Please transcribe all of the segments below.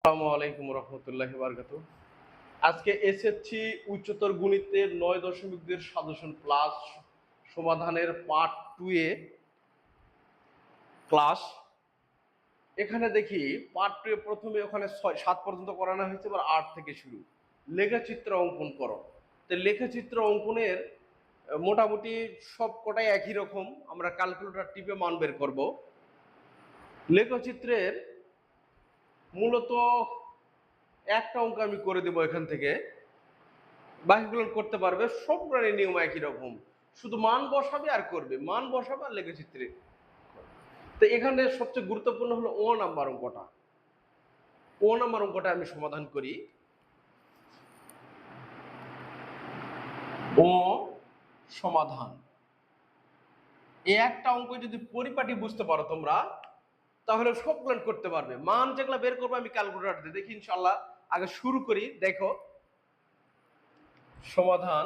আসসালামু আলাইকুম রহমতুল্লাহি বারাকাতুহু। আজকে এসএসসি উচ্চতর গণিতের 9.2 সাজেশন প্লাস সমাধানের পার্ট 2 এ ক্লাস। এখানে দেখি পার্ট 2 এ প্রথমে ওখানে 7 পর্যন্ত করানো হয়েছে, এবার 8 থেকে শুরু। লেখচিত্র অঙ্কন করো। তো লেখচিত্র অঙ্কনের মোটামুটি সব কটাই একই রকম। আমরা ক্যালকুলেটর টিপে মান বের করব। লেখচিত্রের মূলত একটা অঙ্ক আমি করে দেবো এখান থেকে, বাকিগুলো করতে পারবে। সবগুলোর নিয়ম একই রকম, শুধু মান বসাবে আর করবে, মান বসাবে আর লেখচিত্রে। তো এখানে সবচেয়ে গুরুত্বপূর্ণ হলো ও নাম্বার অঙ্কটা। ও নাম্বার অঙ্কটা আমি সমাধান করি। ও সমাধান, এই একটা অঙ্ক যদি পরিপাটি বুঝতে পারো তোমরা, তাহলে সবগুলো করতে পারবে। মান যেগুলো বের করবো আমি ক্যালকুলেটর দিয়ে দেখি ইনশাল্লাহ। আগে শুরু করি। দেখো সমাধান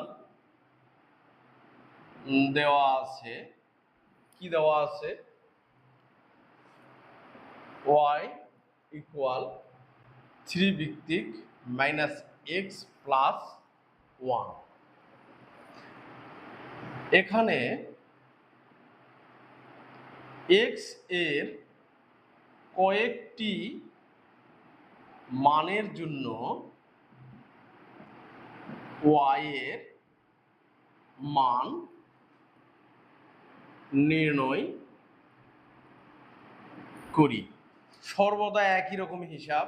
দেওয়া আছে, কি দেওয়া আছে? y ইকুয়াল 3 ভিত্তিক মাইনাস এক্স প্লাস 1। এখানে এক্স এর কয়েকটি মানের জন্য y এর মান নির্ণয় করি। সর্বদা একই রকম হিসাব,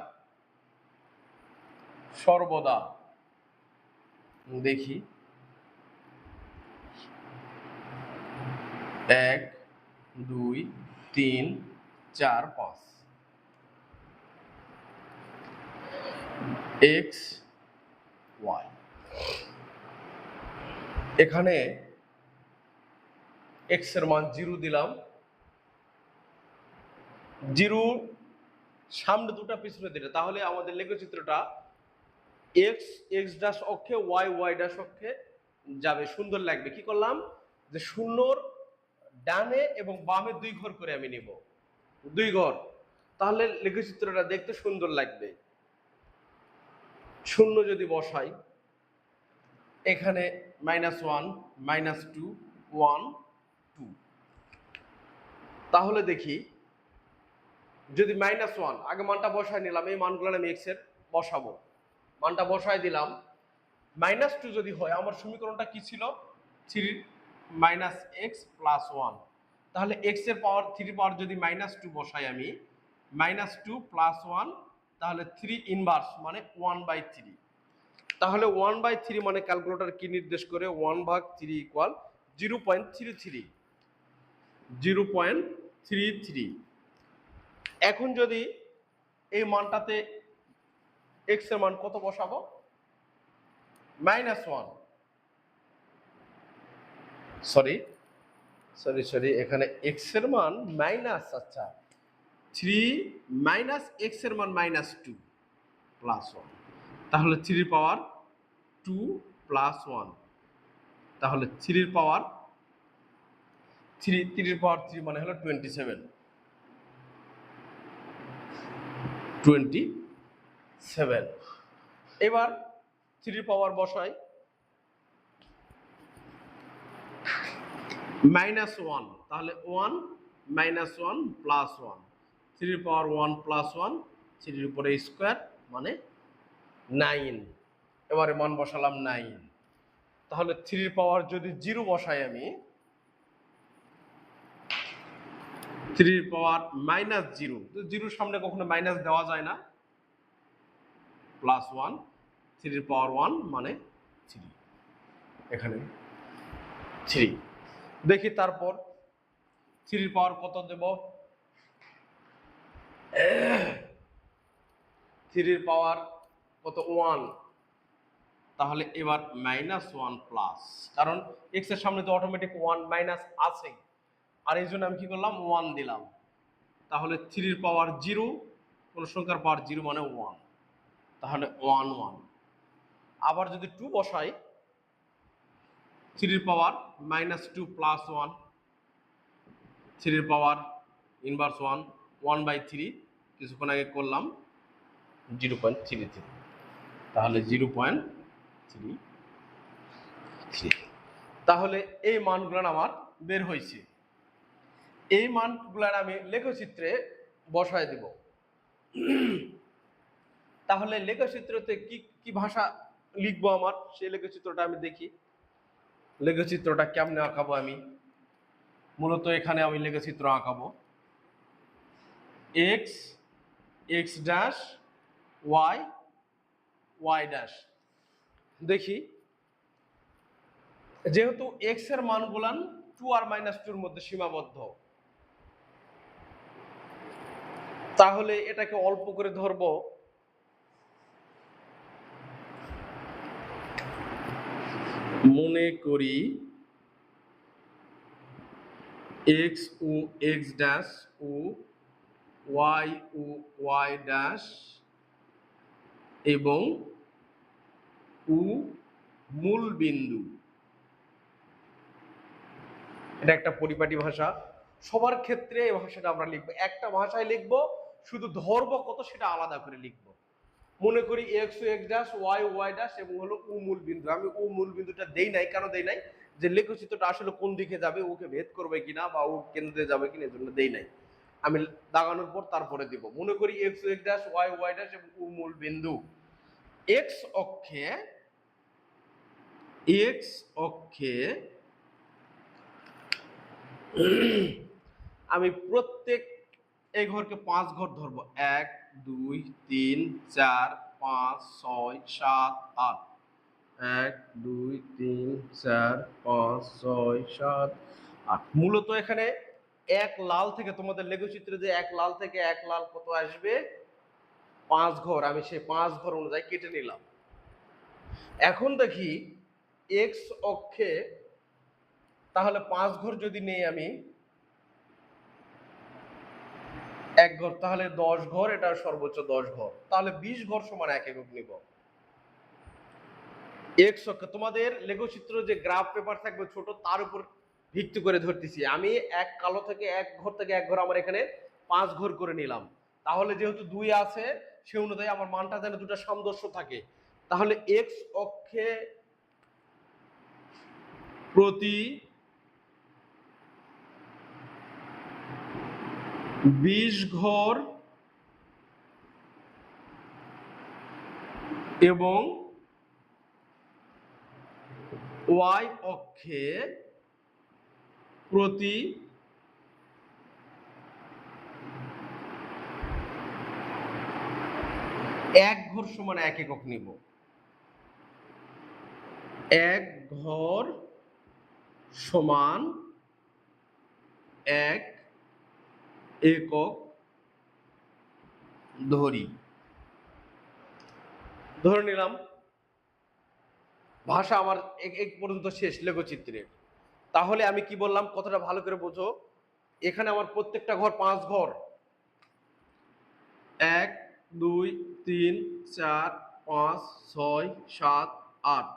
সর্বদা দেখি 1 2 3 4 5 এক্স ওয়াই। এখানে এক্স এর মান 0 দিলাম, 0 সামনে দুটো পিছনে দিলে তাহলে আমাদের লেখচিত্রটা এক্স এক্স ড্যাশ অক্ষে, ওয়াই ওয়াই ড্যাশ অক্ষে যাবে, সুন্দর লাগবে। কি করলাম যে শূন্যর ডানে এবং বামে 2 ঘর করে আমি নিব, 2 ঘর, তাহলে লেখচিত্রটা দেখতে সুন্দর লাগবে। শূন্য যদি বসাই এখানে -1 -2 1 2, তাহলে দেখি যদি -1 আগে মানটা বসাই নিলাম, এই মানগুলো আমি এক্স এর বসাবো, মানটা বসাই দিলাম। -2 যদি হয়, আমার সমীকরণটা কি ছিল? 3 - x + 1। তাহলে x এর পাওয়ার 3 পাওয়ার যদি -2 বসাই আমি, -2 + 1, তাহলে 3 ইনভার্স মানে 1/3। তাহলে 1/3 মানে ক্যালকুলেটর কি নির্দেশ করে? 1/3 = 0.33, 0.33। এখন যদি এই মানটাতে x এর মান কত বসাবো? -1, সরি, এখানে x এর মান মাইনাস, আচ্ছা 3 - x এর মান -2 + 1, তাহলে 3 পাওয়ার 2 + 1, তাহলে 3 পাওয়ার 3 মানে হলো 27। এবার 3 পাওয়ার বসাই, -1, তাহলে 1 - 1 + 1, 3 পাওয়ার 1 + 1, 3 উপরে স্কোয়ার মানে 9। এবারে মান বসালাম 9। তাহলে 3 পাওয়ার যদি 0 বসাই আমি, 3 পাওয়ার -0, তো 0 সামনে কখনো মাইনাস দেওয়া যায় না, +1, 3 পাওয়ার 1 মানে 3, এখানে 3। দেখি তারপর 3 পাওয়ার কত দেব? 3 পাওয়ার কত? 1। তাহলে এবার -1 প্লাস, কারণ x এর সামনে তো অটোমেটিক 1 মাইনাস আছে, আর এই জন্য আমি কি করলাম? 1 দিলাম। তাহলে 3 পাওয়ার 0, কোন সংখ্যার পাওয়ার 0 মানে 1, তাহলে 1 1। আবার যদি 2 বসাই, 3 পাওয়ার -2 + 1, 3 পাওয়ার ইনভার্স 1, 1/3 কিছুক্ষণ আগে করলাম, 0.33, তাহলে 0.33। তাহলে এই মানগুলো আমার বের হয়েছে। এই মানগুলো আমি লেখচিত্রে বসায় দিব। তাহলে লেখচিত্রতে কি কি ভাষা লিখবো আমার, সেই লেখচিত্রটা আমি দেখি। লেখচিত্রটা কেমনে আঁকাবো আমি? মূলত এখানে আমি লেখচিত্র আঁকাবো x, x dash, y, y dash. দেখি, যেহেতু এক্স এর মানগুলান 2 আর -2 এর মধ্যে সীমাবদ্ধ, তাহলে এটাকে অল্প করে ধরবো। মনে করি এক্স ও x dash O Y dash এবং ও মূল বিন্দু। এটা একটা পরিপাটি ভাষা, সবার ক্ষেত্রে এই ভাষাটা আমরা লিখবো। একটা ভাষায় লিখবো, শুধু ধরবো কত সেটা আলাদা করে লিখবো। মনে করি এক্স ও x dash, y y dash এবং হলো ও মূল বিন্দু। আমি ও মূল বিন্দুটা দেই নাই, কেন দেই নাই? যে লেখচিত্রটা আসলে কোন দিকে যাবে, ওকে ভেদ করবে কিনা বা ও কেন্দ্রে যাবে কিনা, এর জন্য দেই নাই। আমি দাগানোর পর তারপরে দিব। মনে করি এক্স ও x dash, y y dash এবং ও মূল বিন্দু। এক্স অক্ষে, এক্স অক্ষে আমি প্রত্যেক এই ঘরকে 5 ঘর ধরবো। 1 2 3 4 5 6 7 8। 1 2 3 4 5 6 7 8। মূলত এখানে এক লাল থেকে, তোমাদের লেখচিত্রে যে এক লাল থেকে এক লাল কত আসবে? 5 ঘর। আমি সেই 5 ঘর অনুযায়ী কেটে নিলাম। এখন দেখি এক্স অক্ষে তাহলে 5 ঘর যদি নেই আমি, এক ঘর, তাহলে 10 ঘর, এটা সর্বোচ্চ 10 ঘর, তাহলে 20 ঘর সমান 1 একক নিব। এক্স অক্ষ, তোমাদের লেখচিত্র যে গ্রাফ পেপার থাকবে ছোট, তার উপর ভিত্তি করে ধরতেছি আমি। এক কালো থেকে এক ঘর থেকে এক ঘর আমার এখানে 5 ঘর করে নিলাম। তাহলে যেহেতু 2 আছে, সে অনুযায়ী আমার মানটা যেন দুটো সামঞ্জস্য থাকে। তাহলে এক্স অক্ষে প্রতি 20 ঘর এবং ওয়াই অক্ষে প্রতি 1 ঘর সমান 1 একক নিব। 1 ঘর সমান 1 একক ধরি, ধরে নিলাম। ভাষা আমার এক পর্যন্ত শেষ লেখচিত্রের। তাহলে আমি কি বললাম, কথাটা ভালো করে বোঝো। এখানে আমার প্রত্যেকটা ঘর 5 ঘর। 1 2 3 4 5 6 7 8।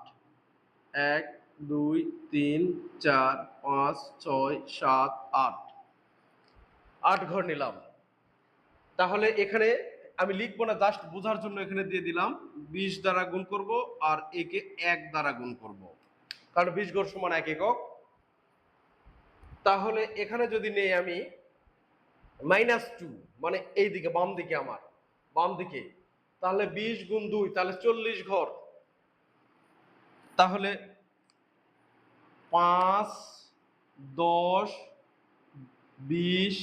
1 2 3 4 5 6 7 8। 8 ঘর নিলাম। তাহলে এখানে আমি লিখবো না, জাস্ট বোঝার জন্য এখানে দিয়ে দিলাম 20 দ্বারা গুণ করব আর একে 1 দ্বারা গুণ করব, কারণ 20 ঘর সমান 1 একক। তাহলে এখানে যদি নেই আমি -2, মানে এই দিকে বাম দিকে, আমার বাম দিকে, তাহলে 20 গুণ 2, তাহলে 40 ঘর। তাহলে 5 10 20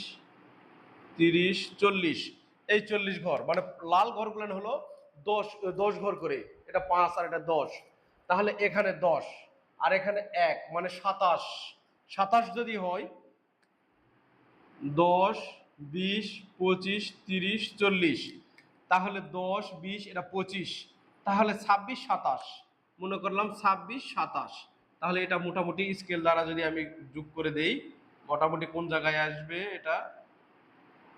30 40, এই 40 ঘর, মানে লাল ঘরগুলো হলো 10 ঘর করে। এটা 5 আর এটা 10, তাহলে এখানে 10 আর এখানে 1, মানে 27। 27 যদি হয় 10 20 25 30 40, তাহলে 10 20 এটা 25, তাহলে 26 27, মনে করলাম 26 27। তাহলে এটা মোটামুটি স্কেল দ্বারা যদি আমি যোগ করে দেই, মোটামুটি কোন জায়গায় আসবে? এটা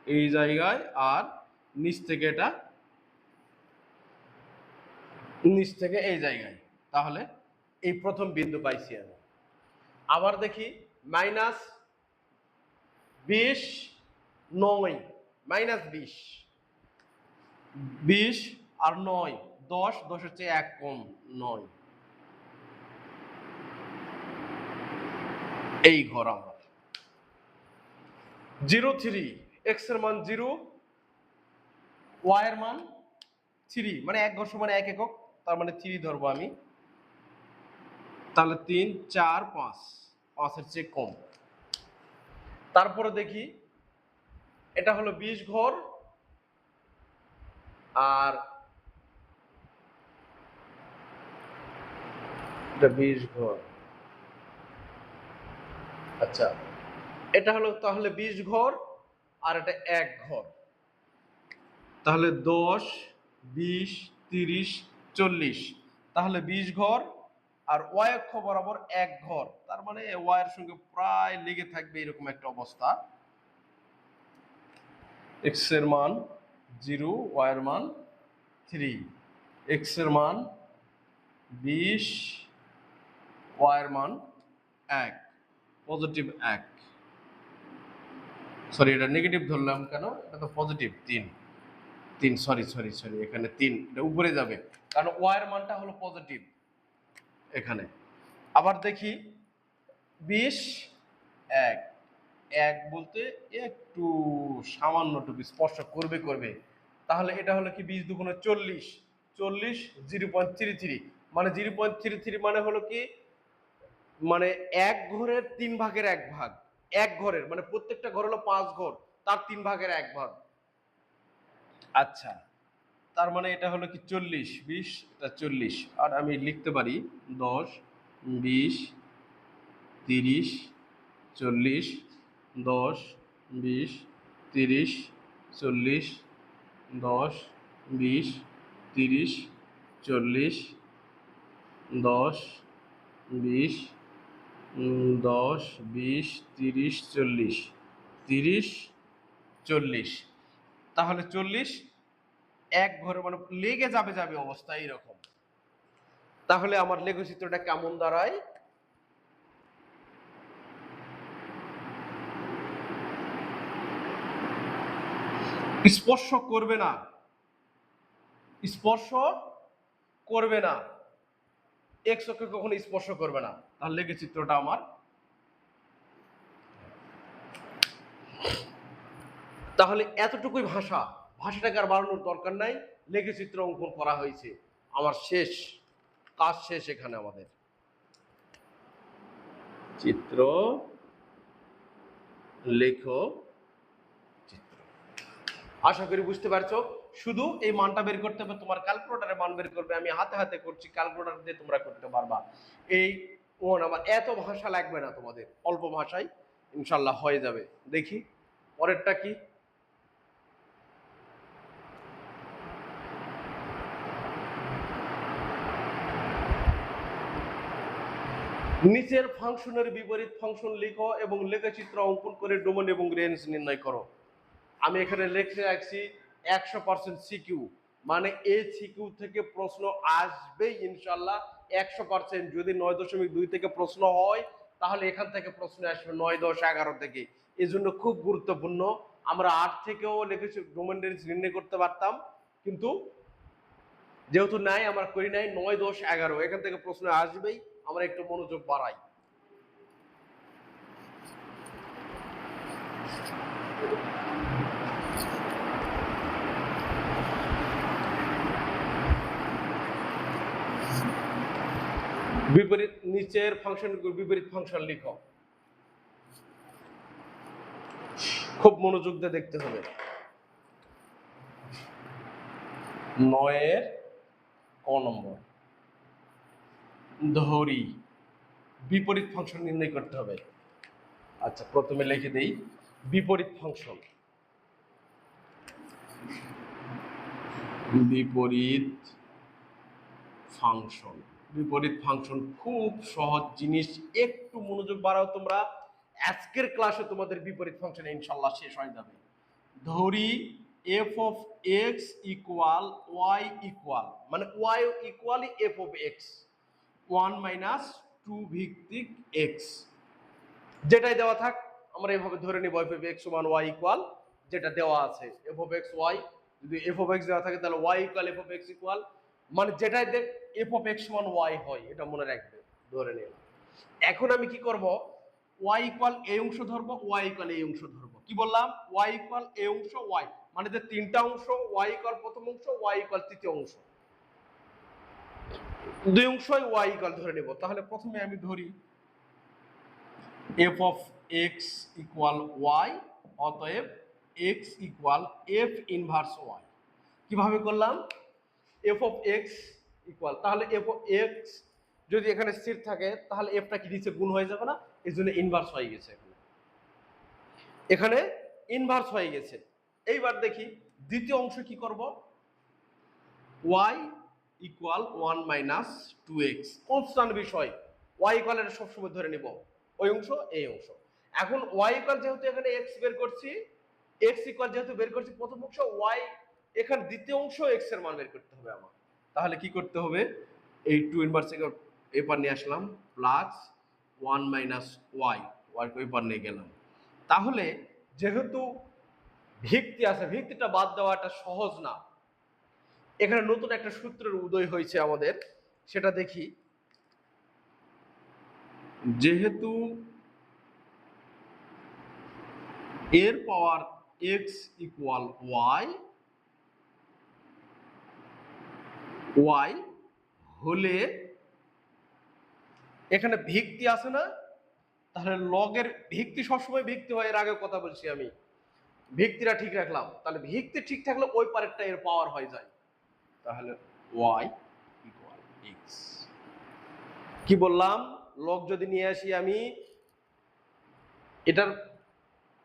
এই জায়গায়, আর নিচ থেকে এটা নিচ থেকে এই জায়গায়। তাহলে এই প্রথম বিন্দু পাইছি আমি। আবার দেখি -20 9 -20 20 আর 9, 10, 10-এর চেয়ে 1 কম 9, এই ঘর আমার। 0, 3, x এর মান 0, y এর মান 3, মানে 1 ঘর সমান 1 একক, তার মানে 3 ধরবো আমি। তাহলে 3, 4, 5, 5-এর চেয়ে কম। তারপরে দেখি এটা হলো 20 ঘর, আর এটা 20 ঘর। আচ্ছা, এটা হলো তাহলে 20 ঘর, আর এটা 1 ঘর। তাহলে 10, 20, 30, 40, তাহলে 20 ঘর, আর y অক্ষ বরাবর 1 ঘর, তার মানে y এর সঙ্গে প্রায় লেগে থাকবে এরকম একটা অবস্থা। x এর মান 0, y এর মান 3, x এর মান 20, y এর মান 1, পজিটিভ 1, সরি এটা নেগেটিভ ধরলাম কেন, এটা তো পজিটিভ 3, সরি এখানে 3, এটা উপরে যাবে কারণ y এর মানটা হলো পজিটিভ এখানে। আবার দেখি 20, 1, 1 বলতে একটু সামান্যটুকু স্পর্শ করবে, তাহলে এটা হলো কি 20 দুগুণে 40, 40, 0.33, মানে 0.33 মানে হলো কি, মানে 1 ঘরের 3 ভাগের 1 ভাগ, 1 ঘরের মানে প্রত্যেকটা ঘর হলো 5 ঘর, তার 3 ভাগের 1 ভাগ। আচ্ছা, তার মানে এটা হলো কি 40, 20, এটা 40, আর আমি লিখতে পারি 10, 20, 30, 40, 10, 20, 30, 40, 10, 20, 30, 40, 10, 20, 10, 20, 30, 40, 30, 40, তাহলে 40 1 ঘরে মানে লেগে যাবে অবস্থা এইরকম। তাহলে আমার লেখচিত্রটা কেমন দাঁড়ায়? স্পর্শ করবে না, স্পর্শ করবে না, এক্স অক্ষকে কখনো স্পর্শ করবে না, তাহলে লেখচিত্রটা আমার। তাহলে এতটুকুই ভাষাটাকে আর বাড়ানোর দরকার নাই, লেখচিত্র অঙ্কন করা হয়েছে, আমার শেষ কাজ শেষ এখানে আমাদের। চিত্র লেখো, চিত্র। আশা করি বুঝতে পারছো। শুধু এই মানটা বের করতে হবে, তোমার ক্যালকুলেটরে মান বের করবে, আমি হাতে হাতে করছি, ক্যালকুলেটর দিয়ে তোমরা করতে পারবা। এই আমার এত ভাষা লাগবে না, তোমাদের অল্প ভাষায় ইনশাল্লাহ হয়ে যাবে। দেখি পরেরটা কি। নিচের ফাংশনের বিপরীত ফাংশন লিখো এবং লেখচিত্র অঙ্কন করে ডোমেন এবং রেঞ্জ নির্ণয় করো। আমি এখানে লিখে রাখছি 100% সিকিউ, মানে এই সিকিউ থেকে প্রশ্ন আসবেই ইনশাল্লাহ 100%। যদি 9.2 থেকে প্রশ্ন হয় তাহলে এখান থেকে প্রশ্ন আসবে 9, 10, 11 থেকে। এই জন্য খুব গুরুত্বপূর্ণ। আমরা 8 থেকেও লিখেছি ডোমেন রেঞ্জ নির্ণয় করতে পারতাম, কিন্তু যেহেতু নাই আমরা করি নাই। 9, 10, 11 এখান থেকে প্রশ্ন আসবেই, আমরা একটু মনোযোগ বাড়াই। বিপরীত নিচের ফাংশন বিপরীত ফাংশন লিখো, খুব মনোযোগ দিয়ে দেখতে হবে। 9-এর ক নম্বর, ধরি বিপরীত ফাংশন নির্ণয় করতে হবে। আচ্ছা, প্রথমে লিখে দেই বিপরীত ফাংশন। বিপরীত ফাংশন, বিপরীত ফাংশন খুব সহজ জিনিস, একটু মনোযোগ বাড়াও তোমরা। আজকের ক্লাসে তোমাদের বিপরীত ফাংশন ইনশাল্লাহ শেষ হয়ে যাবে। ধরি f of x equal y equal, মানে y equally f of x 1 - 2 ভিত্তিক এক্স, যেটাই দেওয়া থাক আমরা এভাবে ধরে নিব এফ অফ এক্স সমান ওয়াই ইকুয়াল যেটা দেওয়া আছে, এফ অফ এক্স ওয়াই যদি এফ অফ এক্স দেওয়া থাকে তাহলে y equal f of x equal, মানে যেটাই দেখ এফ অফ এক্স সমান ওয়াই হয়, এটা মনে রাখবে, ধরে নিলাম। এখন আমি কি করব, ওয়াই ইকুয়াল এই অংশ ধরবো, ওয়াই ইকুয়াল এই অংশ ধরবো। কি বললাম, ওয়াই ইকুয়াল এই অংশ ওয়াই, মানে যে তিনটা অংশ, ওয়াই ইকুয়াল প্রথম অংশ, ওয়াই ইকুয়াল তৃতীয় অংশ, দুই অংশই ওয়াই ইকুয়াল ধরে নেব। তাহলে প্রথমে আমি ধরি f of x equal y, অতএব x equal f inverse y. কিভাবে করলাম, এফ অফ এক্স ইকুয়াল, তাহলে এফ অফ এক্স যদি এখানে স্থির থাকে তাহলে এফটা কি নিচে গুণ হয়ে যাবে না, এই জন্য ইনভার্স হয়ে গেছে, এখানে ইনভার্স হয়ে গেছে। এইবার দেখি দ্বিতীয় অংশ কি করব, y equal 1 minus 2x, constant বিষয়, ওয়াই ইকুয়াল এটা সবসময় ধরে নিব, ওই অংশ এই অংশ। এখন ওয়াই ইকুয়াল যেহেতু এখানে x বের করছি, x ইকুয়াল যেহেতু বের করছি প্রথম অংশ, ওয়াই এখানে দ্বিতীয় অংশ x এর মান বের করতে হবে আমার। তাহলে কি করতে হবে, এই 2 ইনভার্স এপার নিয়ে আসলাম, প্লাস 1 মাইনাস ওয়াই, ওয়াই এপার নিয়ে গেলাম। তাহলে যেহেতু ভিত্তি আছে, ভিত্তিটা বাদ দেওয়াটা সহজ না, এখানে নতুন একটা সূত্রের উদয় হয়েছে আমাদের, সেটা দেখি। যেহেতু এর পাওয়ার x ইকুয়াল ওয়াই, ওয়াই হলে এখানে ভিত্তি আছে না, তাহলে লগের ভিত্তি সবসময় ভিত্তি হয়, এর আগে কথা বলছি আমি, ভিত্তিটা ঠিক রাখলাম, তাহলে ভিত্তি ঠিক থাকলে ওই পারেরটা এর পাওয়ার হয়ে যায়, তাহলে ওয়াই ইকুয়াল এক্স। কি বললাম, লগ যদি নিয়ে আসি আমি, এটার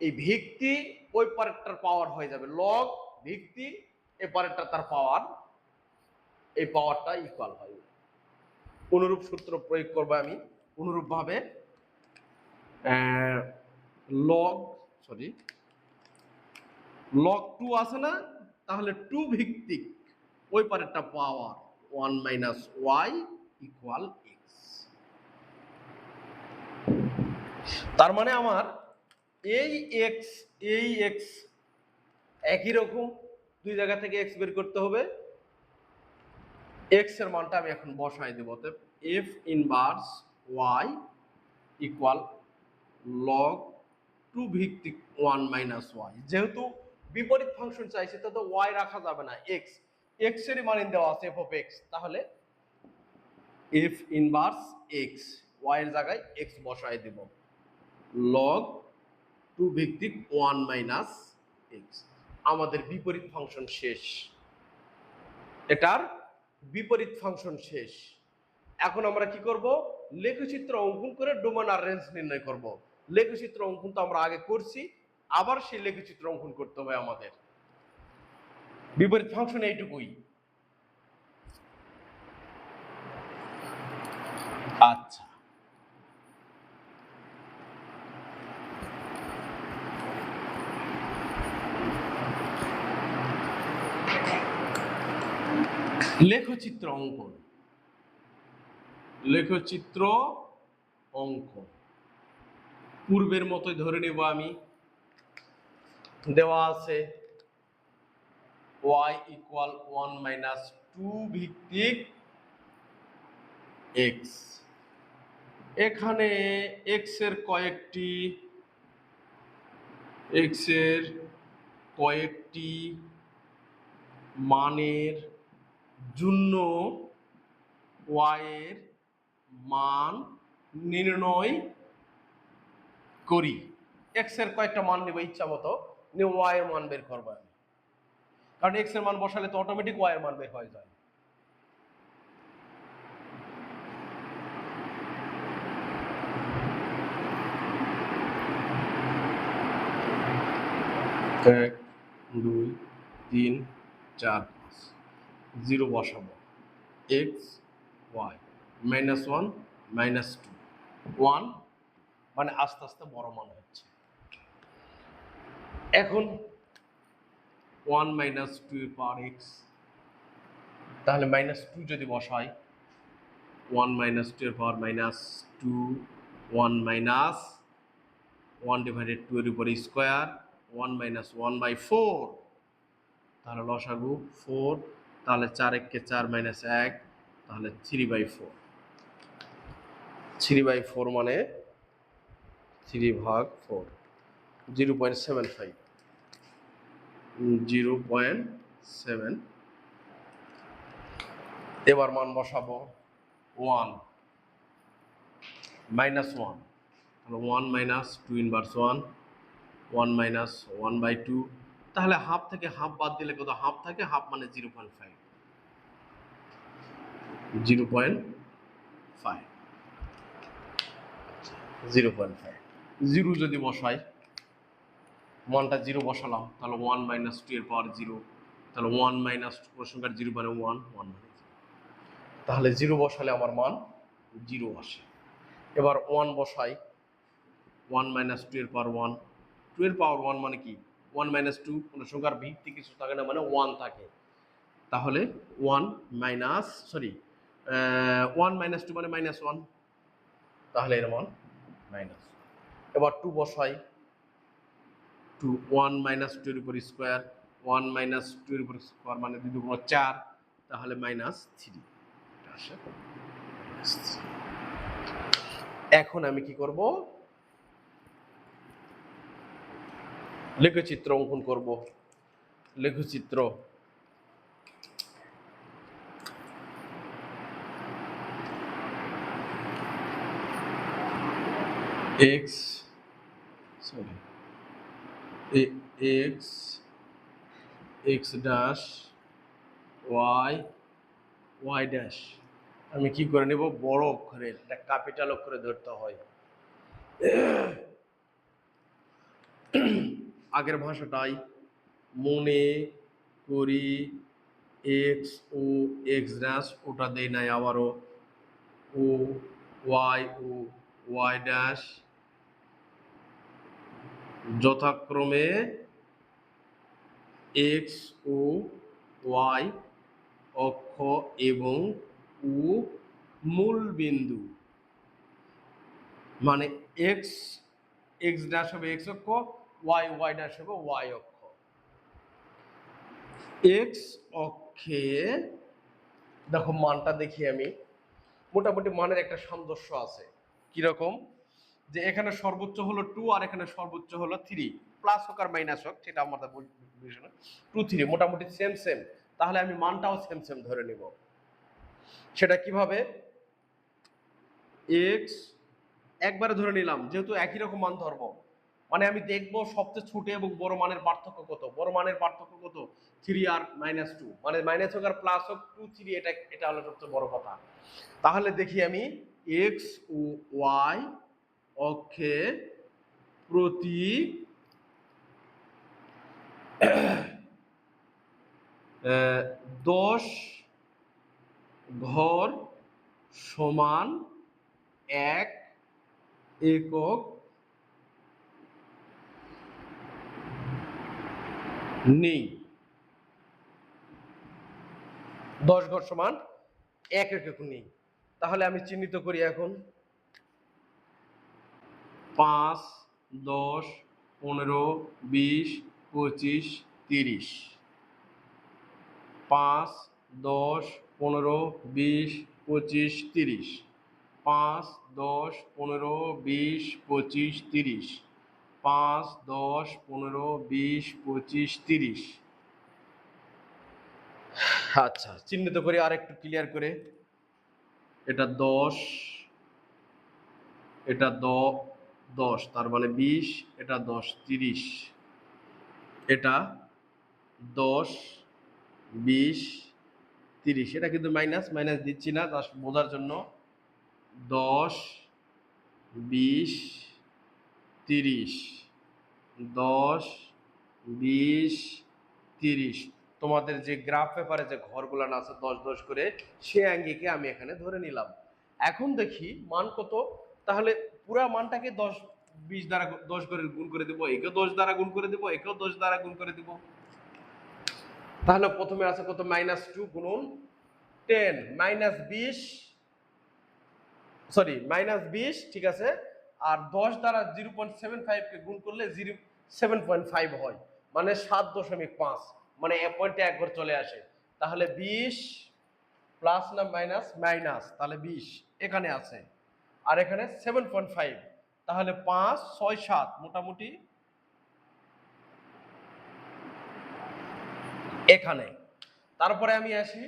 এই ভিত্তি ওই পারেরটার পাওয়ার হয়ে যাবে, লগ ভিত্তি এই পারেরটা তার পাওয়ার, এই পাওয়ারটা ইকুয়াল হয়। অনুরূপ সূত্র প্রয়োগ করবো আমি, অনুরূপ ভাবে লগ লগ 2 আছে না, তাহলে 2 ভিত্তিক ওই পারেরটা পাওয়ার 1 মাইনাস ওয়াই ইকুয়াল এক্স। তার মানে আমার এই এক্স একই রকম, দুই জায়গা থেকে এক্স বের করতে হবে, এক্স এর মানটা আমি এখন বসাই দেব, অতএব f inverse y equal log 2 ভিত্তিক 1 মাইনাস ওয়াই। যেহেতু বিপরীত ফাংশন চাইছে তো ওয়াই রাখা যাবে না, এক্স, এক্স এর মান দেওয়া আছে এফ অফ এক্স, তাহলে এফ ইনভার্স এক্স, ওয়াই এর জায়গায় এক্স বসাই দেব, লগ 2 ভিত্তিক 1 মাইনাস এক্স। আমাদের বিপরীত ফাংশন শেষ, এটার বিপরীত ফাংশন শেষ। এখন আমরা কি করব, লেখচিত্র অঙ্কন করে ডোমেন আর রেঞ্জ নির্ণয় করব। লেখচিত্র অঙ্কন তো আমরা আগে করছি, আবার সেই লেখচিত্র অঙ্কন করতে হবে আমাদের। বিপরীত ফাংশন এইটুকুই। আচ্ছা, লেখচিত্র অঙ্কন, লেখচিত্র অঙ্কন পূর্বের মতোই ধরে নেব আমি, দেওয়া আছে y ইকুয়াল 1 মাইনাস 2 ভিত্তিক x, এখানে x এর কয়েকটি মানের জন্য y এর মান নির্ণয় করি। x এর কয়েকটা মান নেব ইচ্ছা মতো, নিয়ে y এর মান বের করবো আমি, কারণ x এর মান বসালে তো অটোমেটিক y এর মান বের হয়ে যায়। এক, দুই, তিন, চার, 0 বসাবো, এক্স ওয়াই মাইনাস 1 মাইনাস 2 1, মানে আস্তে আস্তে বড় মান হচ্ছে। এখন 1 মাইনাস 2 এর পাওয়ার এক্স, তাহলে মাইনাস 2 যদি বসাই, 1 মাইনাস 2 এর পাওয়ার মাইনাস 2, 1 মাইনাস 1 ডিভাইডেড 2 এর উপরে স্কোয়ার, 1 মাইনাস 1/4, তাহলে লসাগু 4, তাহলে 4 1 4 মাইনাস 1, তাহলে 3/4। 3/4 মানে 3/4, 0.75, 0.7। এবার মান বসাবো 1 মাইনাস 1, তাহলে 1 মাইনাস 2 ইনভার্স 1, 1 মাইনাস 1/2, তাহলে হাফ থেকে হাফ বাদ দিলে কত? হাফ থাকে, হাফ মানে 0.5, 0.5, 0.5। 0 যদি বসাই, মানটা 0 বসালাম, তাহলে 1 মাইনাস 2 এর পাওয়ার 0, তাহলে 1 মাইনাস প্রশ্নকার 0 মানে 1, 1 মানে 0, তাহলে 0 বসালে আমার মান 0 আসে। এবার 1 বসাই, 1 মাইনাস 2 এর পাওয়ার 1, 2 এর পাওয়ার 1 মানে কি? 1 মাইনাস 2, কোনো সংখ্যার ভিত্তি কিছু থাকে না, মানে 1 থাকে, তাহলে 1 মাইনাস 2 মানে মাইনাস 1, তাহলে এর মান মাইনাস। এবার 2 বসাই, 2 1 মাইনাস 2 এর উপর স্কোয়ার, 1 মাইনাস 2 এর উপর স্কোয়ার মানে 2 দুগুণ 4, তাহলে মাইনাস 3 আসে। এখন আমি কি করব? লেখচিত্র অঙ্কন করব। লেখচিত্র, x ড্যাশ y ড্যাশ আমি কি করে নেব? বড় অক্ষরে, এটা ক্যাপিটাল অক্ষরে ধরতে হয়। আগের ভাষাটাই মনে করি, এক্স ও এক্স ড্যাশ, ওটা দেই নাই, আবারও ও ওয়াই ড্যাশ যথাক্রমে এক্স ও ওয়াই অক্ষ এবং ও মূল বিন্দু, মানে এক্স ড্যাশ হবে এক্স অক্ষ, ওয়াই ড্যাশ হবে ওয়াই অক্ষ। এক্স অক্ষে দেখো মানটা দেখি আমি, মোটামুটি মানের একটা সামঞ্জস্য আছে। কিরকম? যে এখানে সর্বোচ্চ হলো 2 আর এখানে সর্বোচ্চ হলো 3, প্লাস হোক আর মাইনাস হোক সেটা আমাদের বিষয় না, 2 3 মোটামুটি সেম সেম, তাহলে আমি মানটাও সেম সেম ধরে নিব। সেটা কিভাবে? এক্স একবারে ধরে নিলাম, যেহেতু একই রকম মান ধরবো, মানে আমি দেখবো সবচেয়ে ছোট এবং বড় মানের পার্থক্য কত। বড় মানের পার্থক্য কত? 3 আর -2, মানে মাইনাস হোক আর প্লাস হোক 2 3, এটা হলো সবচেয়ে বড় কথা। তাহলে দেখি আমি এক্স ও ওয়াই অক্ষে প্রতি 10 ঘর সমান 1 একক নেই। 10 ঘর সমান 1 একক নেই। তাহলে আমি চিহ্নিত করি এখন 5 10 15 20 25 30, 5 10 15 20 25 30, 5 10 15 20 25 30, 5 10 15 20 25 30। আচ্ছা, চিহ্নিত করি আর একটু ক্লিয়ার করে। এটা 10, এটা 10, তার মানে 20, এটা 10 30, এটা 10 20 30, এটা কিন্তু মাইনাস দিচ্ছি না, জাস্ট বোঝার জন্য। 10 20 30, 10 20 30। তোমাদের যে গ্রাফ পেপারে যে ঘরগুলো আছে 10 10 করে, সে আঙ্গিকে আমি এখানে ধরে নিলাম। এখন দেখি মান কত। তাহলে পুরা মানটাকে 10 20 দ্বারা 10 করে গুণ করে দেবো, একেও 10 দ্বারা গুণ করে দেবো, একেও 10 দ্বারা গুণ করে দেবো। তাহলে প্রথমে আছে কত? -2 গুণন 10, -20, সরি -20, ঠিক আছে। আর 10 দ্বারা 0.75 কে গুণ করলে 7.5 হয়, মানে 7.5। মানে এ পয়েন্টে একবার চলে আসে, তাহলে 20 প্লাস না মাইনাস, মাইনাস, তাহলে 20 এখানে আছে, আর এখানে 7.5, তাহলে 5 6 7 মোটামুটি এখানে। তারপরে আমি আসি,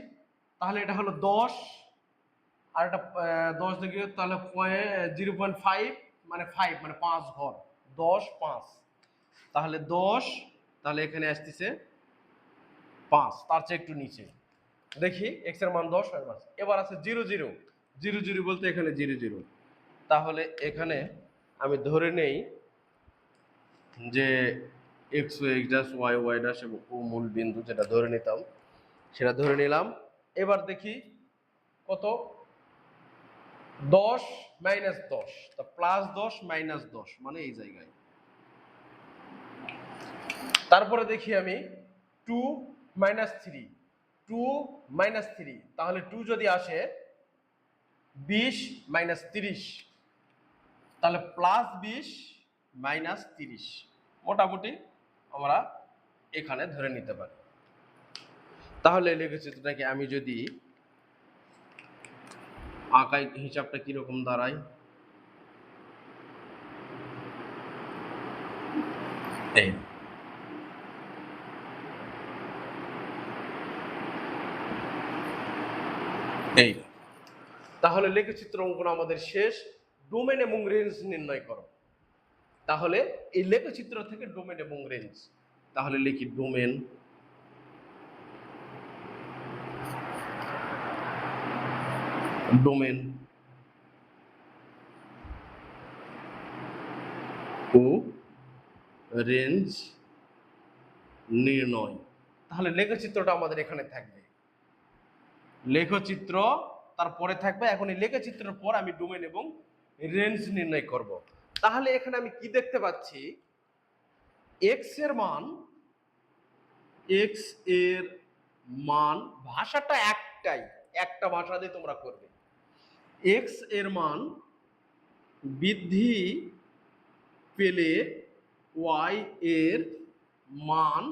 তাহলে এটা হলো 10, আর এটা 10 দিকে, তাহলে 0.5 মানে 5 মানে 5 ঘর, 10 5, তাহলে 10, তাহলে এখানে আসতেছে 5, তার চেয়ে একটু নিচে। দেখি এক্স এর মান 10 হয় মাস। এবার আছে 0 0, 0 0 বলতে এখানে 0 0, তাহলে এখানে আমি ধরে নেই যে x x dash y y dash এবং ও মূল বিন্দু যেটা ধরে নিতাম সেটা ধরে নিলাম। এবার দেখি কত, 10 মাইনাস 10, তা প্লাস 10 মাইনাস 10 মানে এই জায়গায়। তারপরে দেখি আমি 2 মাইনাস 3, 2 মাইনাস 3, তাহলে 2 যদি আসে 20 মাইনাস 30, তাহলে প্লাস 20 মাইনাস 30, মোটামুটি আমরা এখানে ধরে নিতে পারি। তাহলে লেখচিত্রটাকে আমি যদি আঁকাই, হিসাবটা কিরকম দাঁড়ায়, এই এই তাহলে লেখচিত্র অঙ্কন আমাদের শেষ। ডোমেন এবং রেঞ্জ নির্ণয় করো। তাহলে এই লেখচিত্র থেকে ডোমেন এবং রেঞ্জ, তাহলে লিখি ডোমেন ডোমেন ও রেঞ্জ নির্ণয়। তাহলে লেখচিত্রটা আমাদের এখানে থাকবে, লেখচিত্র তারপরে থাকবে। এখন এই লেখচিত্রের পর আমি ডোমেন এবং রেঞ্জ নির্ণয় করব। তাহলে এখানে আমি কি দেখতে পাচ্ছি, এক্স এর মান, এক্স এর মান, ভাষাটা একটাই, একটা ভাষা দিয়ে তোমরা করবে। এক্স এর মান বৃদ্ধি পেলে ওয়াই এর মান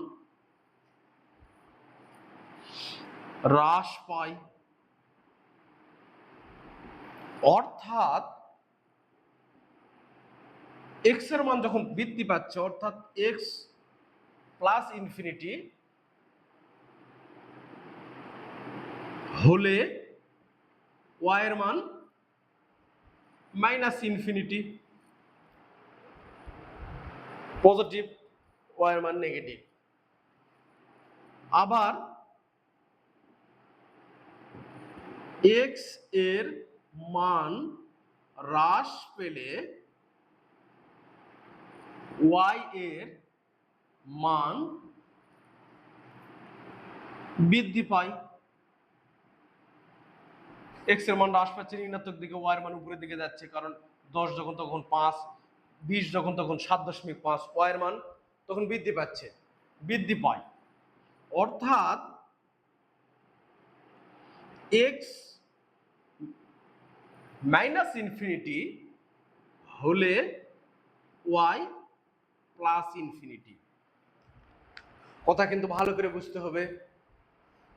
হ্রাস পায়। অর্থাৎ এক্স এর মান যখন বৃদ্ধি পাচ্ছে, অর্থাৎ এক্স প্লাস ইনফিনিটি হলে ওয়াই এর মান মাইনাস ইনফিনিটি, পজিটিভ, ওয়াই এর মান নেগেটিভ। আবার এক্স এর মান হ্রাস পেলে ওয়াই এর মান বৃদ্ধি পায়। এক্স এর মান হ্রাস পাচ্ছে ঋণাত্মক দিকে, ওয়াই এর মান উপরের দিকে যাচ্ছে, কারণ 10 যখন তখন 5, 20 যখন তখন 7.5, ওয়াই এর মান তখন বৃদ্ধি পাচ্ছে, বৃদ্ধি পায়। অর্থাৎ এক্স মাইনাস ইনফিনিটি হলে ওয়াই প্লাস ইনফিনিটি। কথা কিন্তু ভালো করে বুঝতে হবে।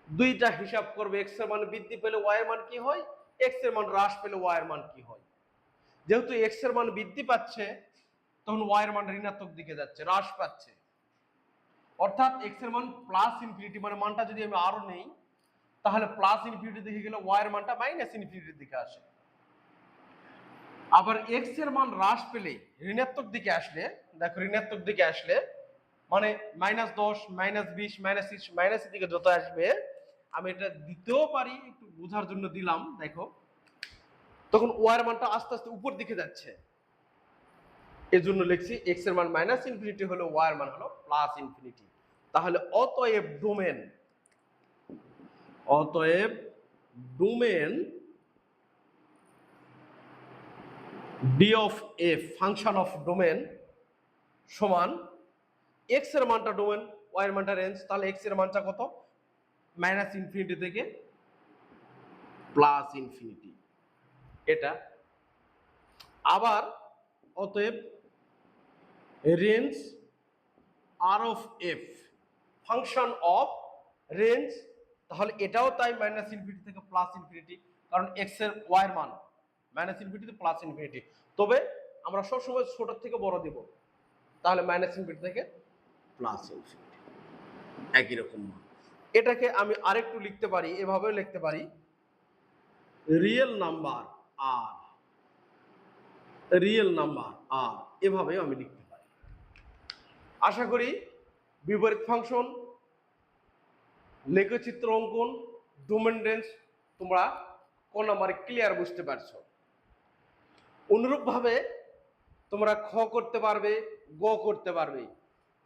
দুইটা হিসাব করবে, এক্স এর মান বৃদ্ধি পেলে ওয়াই এর মান কি হয়, এক্স এর মান হ্রাস পেলে ওয়াই এর মান কি হয়। যেহেতু এক্স এর মান বৃদ্ধি পাচ্ছে, তখন ওয়াই এর মান ঋণাত্মক দিকে যাচ্ছে, হ্রাস পাচ্ছে। অর্থাৎ এক্স এর মান প্লাস ইনফিনিটি, মানে মানটা যদি আমি আরো নেই, তাহলে প্লাস ইনফিনিটি দিকে গেলে ওয়াই এর মানটা মাইনাস ইনফিনিটির দিকে আসে। আবার এক্স এর মান হ্রাস পেলে ঋণাত্মক দিকে আসলে, দেখো ঋণাত্মক দিকে আসলে মানে -10 -20 -30 মাইনাসের দিকে যত আসবে, আমি এটা দিতেও পারি, একটু বোঝার জন্য দিলাম। দেখো তখন ওয়াই এর মানটা আস্তে আস্তে উপর দিকে যাচ্ছে, এজন্য লিখছি এক্স এর মান মাইনাস ইনফিনিটি হলো, ওয়াই এর মান হলো প্লাস ইনফিনিটি। তাহলে অতএব ডোমেন, অতএব domain d of f, function of domain সমান এক্স এর মানটা ডোমেন, ওয়াই এর মানটা রেঞ্জ। তাহলে এক্স এর মানটা কত, মাইনাস ইনফিনিটি থেকে প্লাস ইনফিনিটি, এটা। আবার অতএব range r of f, function of range, তাহলে এটাও তাই মাইনাস ইনফিনিটি থেকে প্লাস ইনফিনিটি, কারণ এক্স এর ওয়াই এর মান মাইনাস ইনফিনিটি থেকে প্লাস ইনফিনিটি। তবে আমরা সবসময় ছোট থেকে বড় দিব, তাহলে মাইনাস ইনফিনিটি থেকে প্লাস ইনফিনিটি একই রকম মান। এটাকে আমি আরেকটু লিখতে পারি, এভাবেও লিখতে পারি, রিয়েল নাম্বার আর, রিয়েল নাম্বার আর, এভাবেও আমি লিখতে পারি। আশা করি বিপরীত ফাংশন, লেখচিত্র অঙ্কন, ডোমেন রেঞ্জ তোমরা কোন নাম্বারে ক্লিয়ার বুঝতে পারছো। অনুরূপভাবে তোমরা খ করতে পারবে, গ করতে পারবে।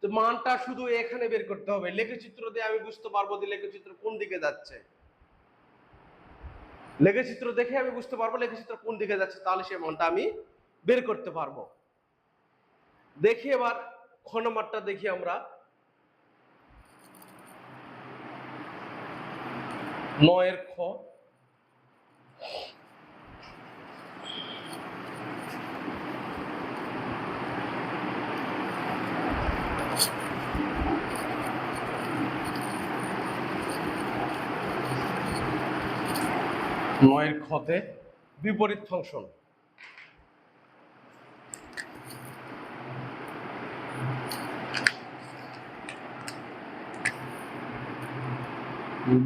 তো মানটা শুধু এখানে বের করতে হবে, লেখচিত্র দিয়ে আমি বুঝতে পারবো যে লেখচিত্র কোন দিকে যাচ্ছে, লেখচিত্র দেখে আমি বুঝতে পারবো লেখচিত্র কোন দিকে যাচ্ছে, তাহলে সেই মানটা আমি বের করতে পারবো। দেখি এবার খ নাম্বারটা দেখি আমরা, 9 এর খ। নয়ের খতে বিপরীত ফাংশন,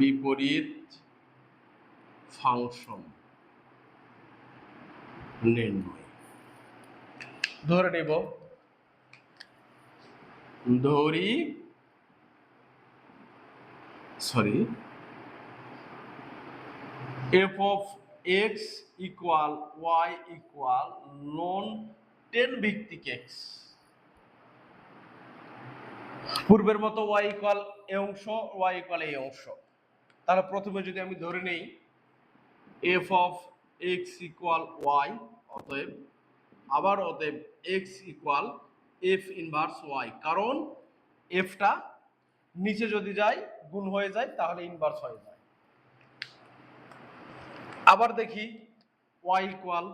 বিপরীত ফাংশন নির্ণয়। ধরে নেব, ধরি f of x equal y equal non 10 ভিত্তিক x, পূর্বের মতো y ইকুয়াল এ অংশ, y ইকুয়াল এই অংশ। তাহলে প্রথমে যদি আমি ধরে নেই f of x equal y, অতএব আবার অতএব x equal f inverse y, কারণ f টা নিচে যদি যায় গুণ হয়ে যায় তাহলে ইনভার্স হয়ে যায়। আবার দেখি y ইকুয়াল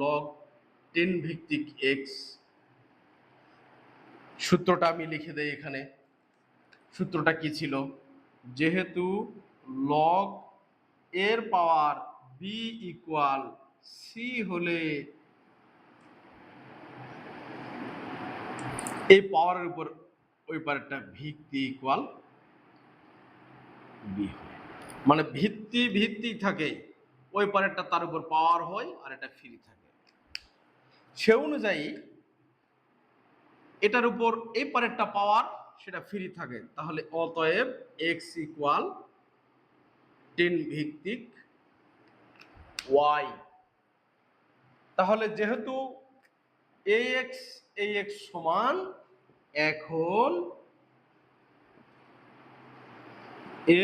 log 10 ভিত্তিক x, সূত্রটা আমি লিখে দেই এখানে। সূত্রটা কি ছিল, যেহেতু log এর পাওয়ার b ইকুয়াল c হলে এই পাওয়ারের উপর ওই পারেরটা ভিত্তি ইকুয়াল b হয়, মানে ভিত্তি থাকে, ওই পারেরটা তার উপর পাওয়ার হয় আর এটা ফ্রি থাকে। সে অনুযায়ী এটার উপর এই পারেরটা পাওয়ার সেটা ফ্রি থাকে, তাহলে অতএব x ইকুয়াল 10 ভিত্তিক y। তাহলে যেহেতু ax সমান, এখন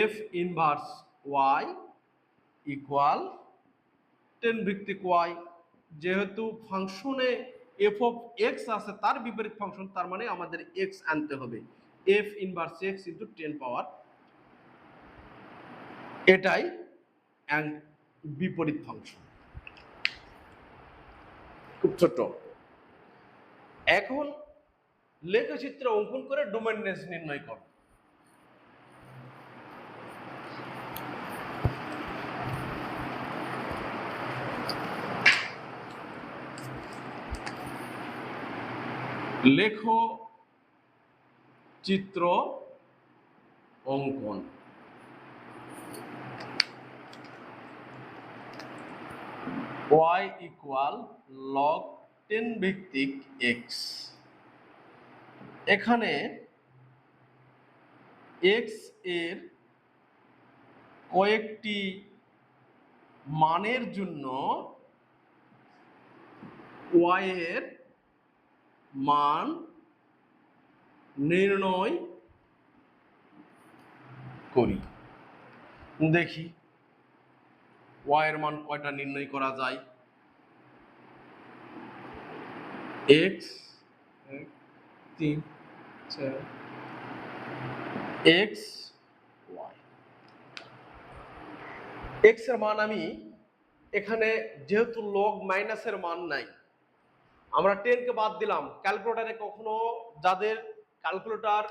f ইনভার্স y ইকুয়াল 10 ভিত্তিক y। যেহেতু ফাংশনে f অফ x আছে তার বিপরীত ফাংশন, তার মানে আমাদের x আনতে হবে, f ইনভার্স x ইনটু 10 পাওয়ার, এটাই বিপরীত ফাংশন। খুব ছোট। এখন লেখচিত্র অঙ্কন করে ডোমেন রেঞ্জ নির্ণয় করো। লেখো চিত্র অঙ্কন, y ইকুয়াল log 10 ভিত্তিক x। এখানে x এর কয়েকটি মানের জন্য y এর মান নির্ণয় করি। দেখি y এর মান কয়টা নির্ণয় করা যায়। x 3 4 x y, x এর মান আমি এখানে যেহেতু লগ মাইনাসের মান নাই, আমরা 10 কে বাদ দিলাম। ক্যালকুলেটরে কখনো যাদের ক্যালকুলেটর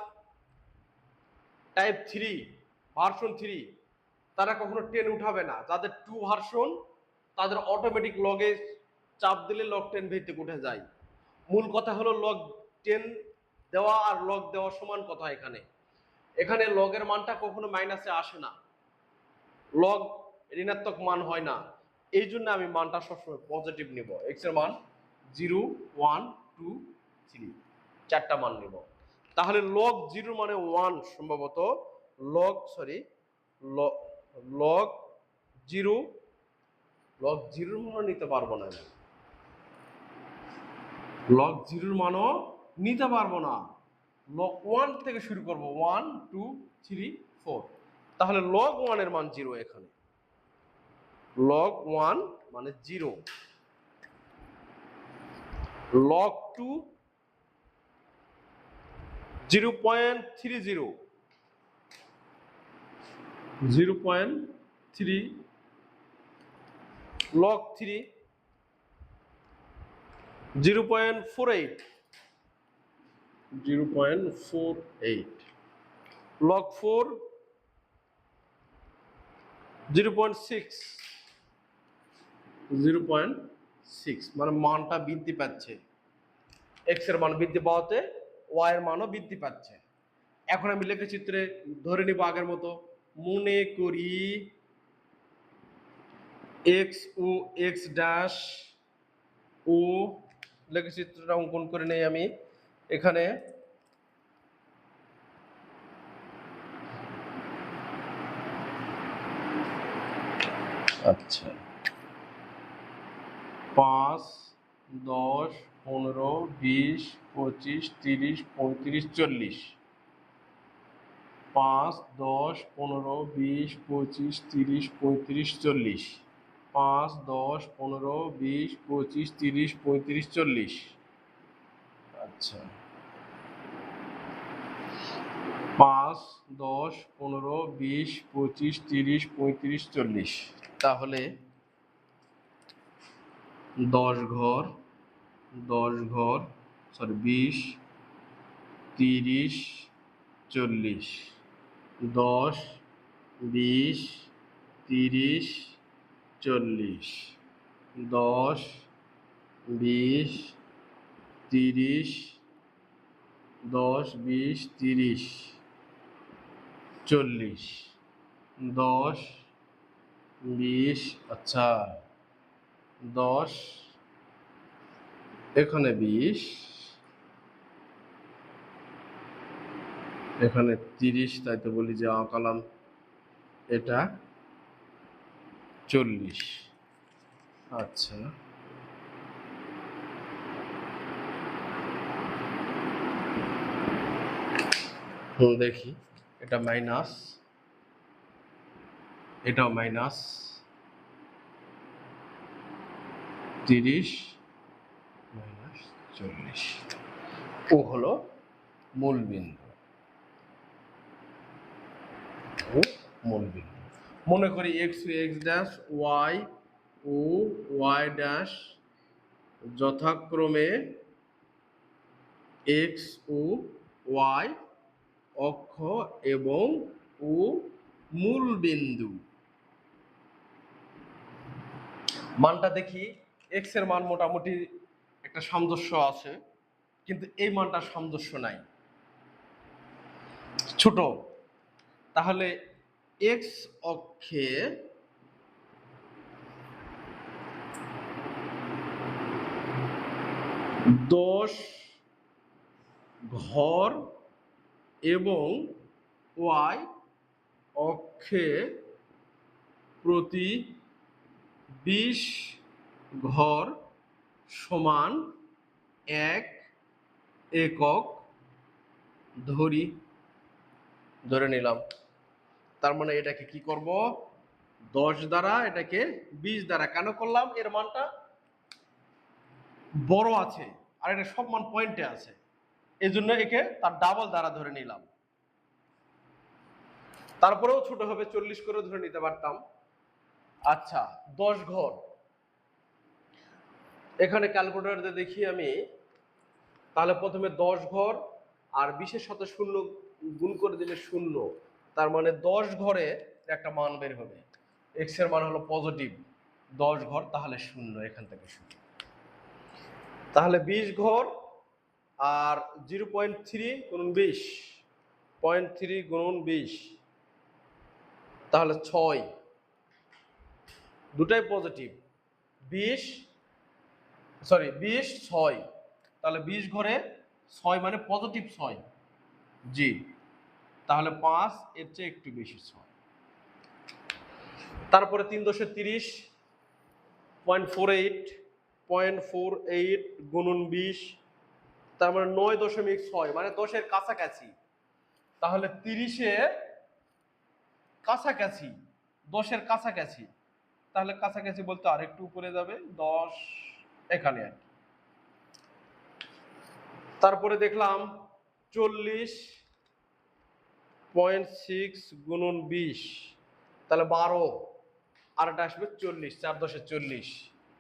টাইপ 3 ভার্সন 3 তারা কখনো 10 উঠাবে না। যাদের 2 ভার্সন তাদের অটোমেটিক লগে চাপ দিলে লগ 10 ভিত্তিক উঠে যায়। মূল কথা হলো লগ 10 দেওয়া আর লগ দেওয়া সমান কথা। এখানে লগের মানটা কখনো মাইনাসে আসে না, লগ ঋণাত্মক মান হয় না। এই জন্য আমি মানটা সবসময় পজিটিভ নিব। এক্স এর মান 0 1 2 3 চারটা মান নিব। তাহলে লগ 0 মানে 1 সম্ভবত লগ 0 মানও নিতে পারবো না, লগ 0 মানও নিতে পারবো না। লগ 1 থেকে শুরু করব 1 2 3 4। তাহলে লগ 1 এর মান 0 এখানে, লগ 1 মানে 0, লগ 2 0.30, 0.3, log 3 0.48, 0.48, log 4 0.6, 0.6। মানে মানটা বৃদ্ধি পাচ্ছে, এক্স এর মান বৃদ্ধি পাওয়াতে ওয়াই এর মানও বৃদ্ধি পাচ্ছে। এখন আমি লেখচিত্রে ধরে নিব আগের মতো, মনে করি এক্স ও এক্স ড্যাশ ও, লেখচিত্রটা অঙ্কন করে নেই আমি এখানে। আচ্ছা, 5 10 15 20 25 30 35 40, 5 10 15 20 25 30 35 40, 5 10 15 20 25 30 35 40। আচ্ছা, 5 10 15 20 25 30 35 40। তাহলে 10 ঘর 20 30 40, 10 20 30 40, 10 20 30, 10 20 30 40, 10 20, আচ্ছা 10 এখানে 20, এখানে 30, তাই তো বলি যে আঁকালাম এটা 40। আচ্ছা, দেখি এটা মাইনাস, এটাও মাইনাস 30 মাইনাস 40। ও হলো মূল বিন্দু, ও মূল বিন্দু। মনে করি এক্স ও এক্স ড্যাশ, ওয়াই ও ওয়াই ড্যাশ যথাক্রমে এক্স ও ওয়াই অক্ষ এবং ও মূল বিন্দু। মানটা দেখি, এক্স এর মান মোটামুটি একটা সামঞ্জস্য আছে, কিন্তু এই মানটা সামঞ্জস্য নাই, ছোট। তাহলে এক্স অক্ষে দশ ঘর এবং ওয়াই অক্ষে প্রতি 20 ঘর সমান 1 একক ধরে নিলাম। তার মানে এটাকে কি করব, 10 দ্বারা এটাকে 20 দ্বারা, কেন করলাম, এর মানটা বড় আছে আর এটা সব মান পয়েন্টে আছে, এই জন্য একে তার ডাবল দ্বারা ধরে নিলাম। তারপরেও ছোট হবে, 40 করে ধরে নিতে পারতাম। আচ্ছা, 10 ঘর, এখানে ক্যালকুলেটর দিয়ে দেখি আমি। তাহলে প্রথমে 10 ঘর আর 20-এর সাথে 0 গুণ করে দিলে 0, তার মানে 10 ঘরে একটা মান বের হবে। এক্স এর মান হলো পজিটিভ 10 ঘর, তাহলে 0, এখান থেকে 0। তাহলে 20 ঘর আর 0.3 গুণন 20, 0.3 গুণন 20, তাহলে 6, দুটাই পজিটিভ। 20 6, তাহলে 20 ঘরে 6 মানে পজিটিভ 6, জি, তাহলে 5 এর চেয়ে একটু বেশি 6। তারপরে 3 দশে 30, 0.48 গুণন 20, তার মানে 9.6, মানে 10-এর কাছাকাছি। তাহলে 30-এর কাছাকাছি, 10-এর কাছাকাছি, তাহলে কাছাকাছি বলতে আর একটু উপরে যাবে 10, এখানে আর কি। তারপরে দেখলাম 40.6 গুণন 20, তাহলে 12, আর এটা আসবে 40, 4 10 40,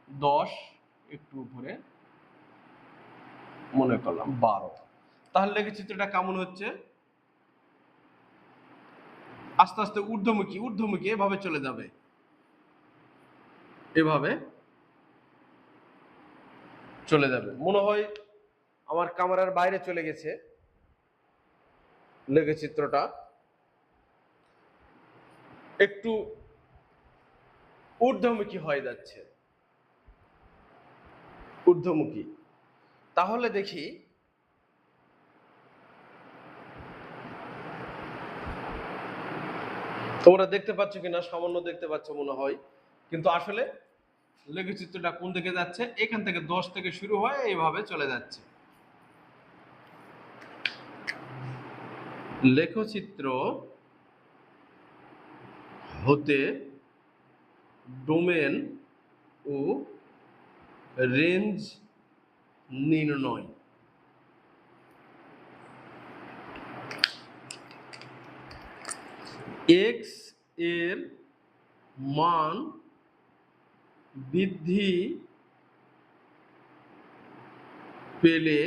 10 একটু উপরে মনে করলাম 12। তাহলে লেখচিত্রটা কেমন হচ্ছে? আস্তে আস্তে ঊর্ধ্বমুখী এভাবে চলে যাবে, এভাবে চলে যাবে। মনে হয় আমার ক্যামেরার বাইরে চলে গেছে লেখচিত্রটা, একটু ঊর্ধ্বমুখী হয়ে যাচ্ছে, ঊর্ধ্বমুখী। তাহলে দেখি তোমরা দেখতে পাচ্ছ কিনা, সামান্য দেখতে পাচ্ছ মনে হয়, কিন্তু আসলে লেখচিত্রটা কোন দিকে যাচ্ছে, এখান থেকে 10 থেকে শুরু হয়ে এইভাবে চলে যাচ্ছে। লেখচিত্র হতে ডোমেন ও রেঞ্জ নির্ণয়। এক্স এর মান বৃদ্ধি পেলে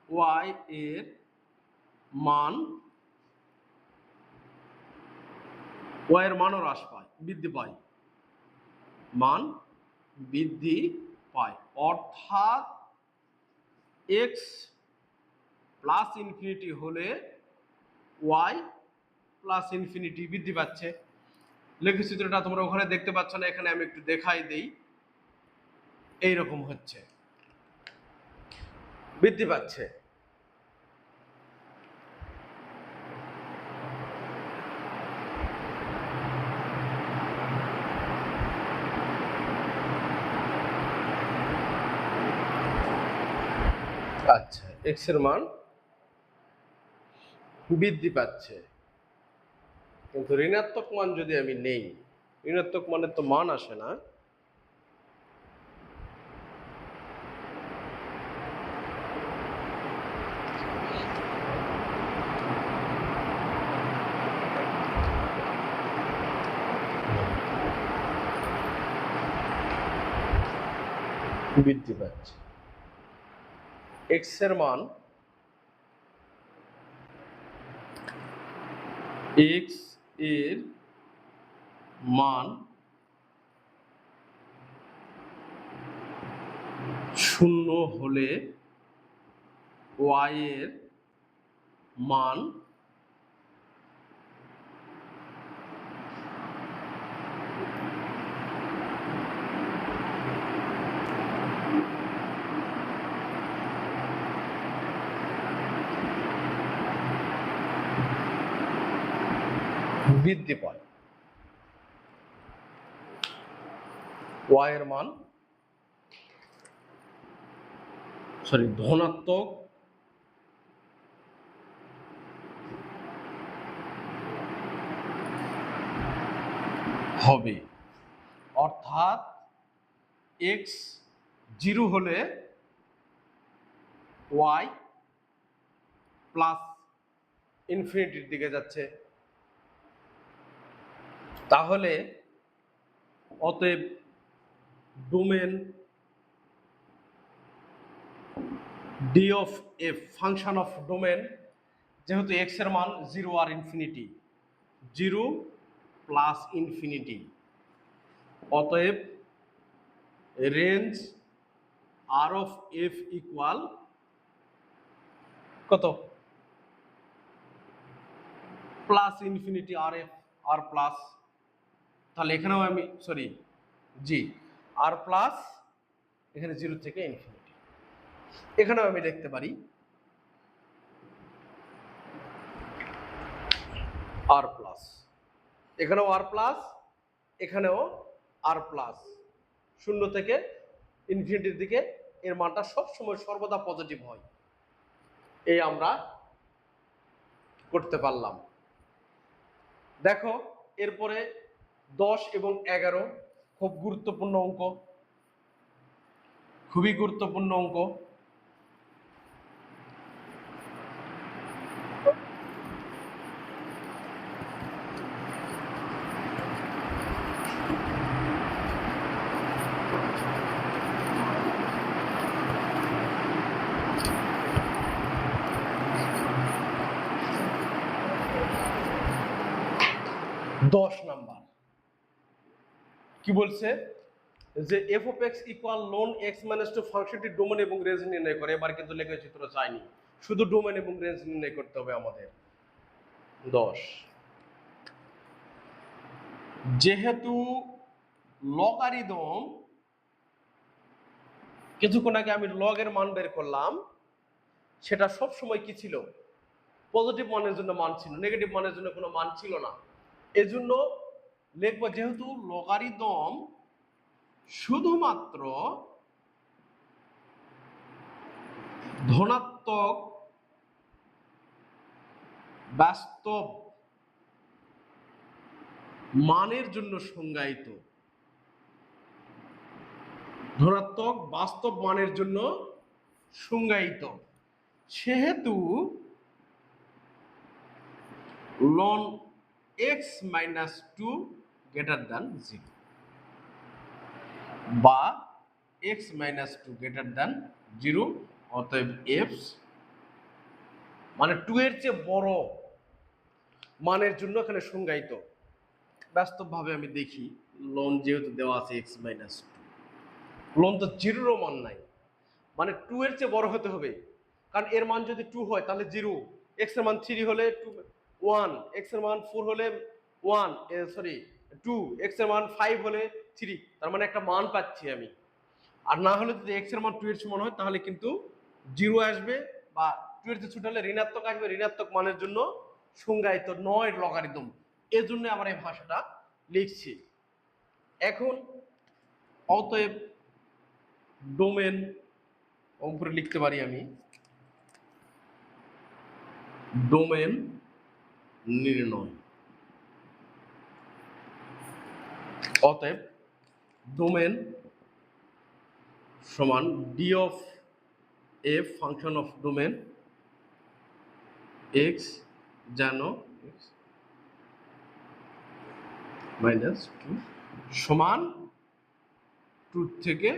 ওয়াই এর মান, ওয়াই এর মানও হ্রাস পায়, বৃদ্ধি পায়, মান বৃদ্ধি পায়। অর্থাৎ এক্স প্লাস ইনফিনিটি হলে ওয়াই প্লাস ইনফিনিটি বৃদ্ধি পাচ্ছে। লেখচিত্রটা তোমরা ওখানে দেখতে পাচ্ছ না, এখানে আমি একটু দেখাই দেই। এইরকম হচ্ছে, বৃদ্ধি পাচ্ছে। আচ্ছা, এক্স এর মান বৃদ্ধি পাচ্ছে, কিন্তু ঋণাত্মক মান যদি আমি নেই, ঋণাত্মক মানের তো মান আসে না। বৃদ্ধি পাচ্ছে, এক্স এর মান, এক্স এর মান 0 হলে ওয়াই এর মান বৃদ্ধি পায়, ওয়াই এর মান ধনাত্মক হবে। অর্থাৎ এক্স 0 হলে ওয়াই প্লাস ইনফিনিটির দিকে যাচ্ছে। তাহলে অতএব domain d of f, function of domain যেহেতু এক্স এর মান 0 আর ইনফিনিটি, 0 প্লাস ইনফিনিটি, অতএব range r of f equal কত? Plus infinity r f, r plus, তাহলে এখানেও আমি সরি জি আর প্লাস এখানে 0 থেকে ইনফিনিটি, এখানেও আমি দেখতে পারি আর প্লাস, এখানেও আর প্লাস, এখানেও আর প্লাস, 0 থেকে ইনফিনিটির দিকে এর মানটা সব সময় সর্বদা পজিটিভ হয়। এই আমরা করতে পারলাম। দেখো এরপরে 10 এবং 11 খুব গুরুত্বপূর্ণ অঙ্ক, খুবই গুরুত্বপূর্ণ অঙ্ক। দশ নাম্বার কি বলছে যে f of x equal ln x minus two ফাংশনটি ডোমেন এবং রেঞ্জ নির্ণয় করে। এবার কিন্তু লেখচিত্র চাইনি, শুধু ডোমেন এবং রেঞ্জ নির্ণয় করতে হবে আমাদের। 10, যেহেতু লগারিদম, কিছুক্ষণ আগে আমি লগের মান বের করলাম, সেটা সব সময় কি ছিল? পজিটিভ মানের জন্য মান ছিল, নেগেটিভ মানের জন্য কোনো মান ছিল না। এজন্য লিখবো যেহেতু লগারিদম শুধুমাত্র ধনাত্মক বাস্তব মানের জন্য সংজ্ঞায়িত, ধনাত্মক বাস্তব মানের জন্য সংজ্ঞায়িত, সেহেতু ln x minus two greater than 0 বা x minus two greater than 0, অতএব এফ মানে 2 এর চেয়ে বড় মানের জন্য এখানে সংজ্ঞায়িত। বাস্তবভাবে আমি দেখি লন যেহেতু দেওয়া আছে এক্স মাইনাস টু, লন তো 0 মান নাই, মানে 2 এর চেয়ে বড় হতে হবে, কারণ এর মান যদি 2 হয় তাহলে 0, এক্স এর মান 3 হলে 2 1, এক্স এর মান 4 হলে 1 সরি 2, এক্স এর মান 5 হলে 3, তার মানে একটা মান পাচ্ছি আমি। আর না হলে যদি এক্স এর মান 2 এর সমান হয় তাহলে কিন্তু 0 আসবে, বা 2 এর চেয়ে ছোট হলে ঋণাত্মক আসবে, ঋণাত্মক মানের জন্য সংজ্ঞায়িত নয় লগারিদম। এজন্য আমরা এই ভাষাটা লিখছি। এখন অতএব ডোমেন উপরে লিখতে পারি আমি, ডোমেন নির্ণয়। অতএব ডোমেন সমান D of f function of domain x যেন মাইনাস টু সমান 2 থেকে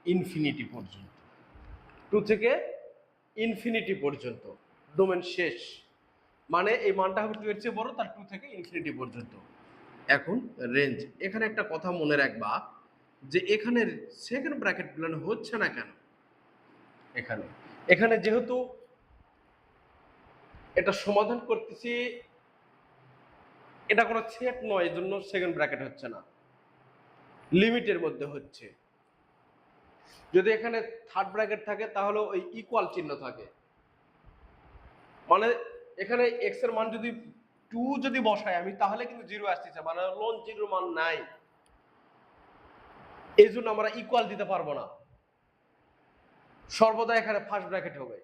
ইনফিনিটি পর্যন্ত, 2 থেকে ইনফিনিটি পর্যন্ত ডোমেন শেষ, মানে এই মানটা হবে 2 এর চেয়ে বড়, তার 2 থেকে ইনফিনিটি পর্যন্ত। এখন রেঞ্জ, এখানে একটা কথা মনে রাখবা যে এখানে সেকেন্ড ব্র্যাকেট গুলো হচ্ছে না কেন? এখানে এখানে যেহেতু এটা সমাধান করতেছি, এটা কোনো সেট নয়, এজন্য সেকেন্ড ব্র্যাকেট হচ্ছে না, লিমিটের মধ্যে হচ্ছে। যদি এখানে থার্ড ব্র্যাকেট থাকে তাহলে ওই ইকুয়াল চিহ্ন থাকে, মানে এখানে এক্স এর মান যদি 2 যদি বসাই আমি তাহলে কিন্তু 0 আসতেছে, মানে লন 0 মান নাই, এই জন্য আমরা ইকুয়াল দিতে পারবো না, সর্বদা এখানে ফার্স্ট ব্র্যাকেট হবে।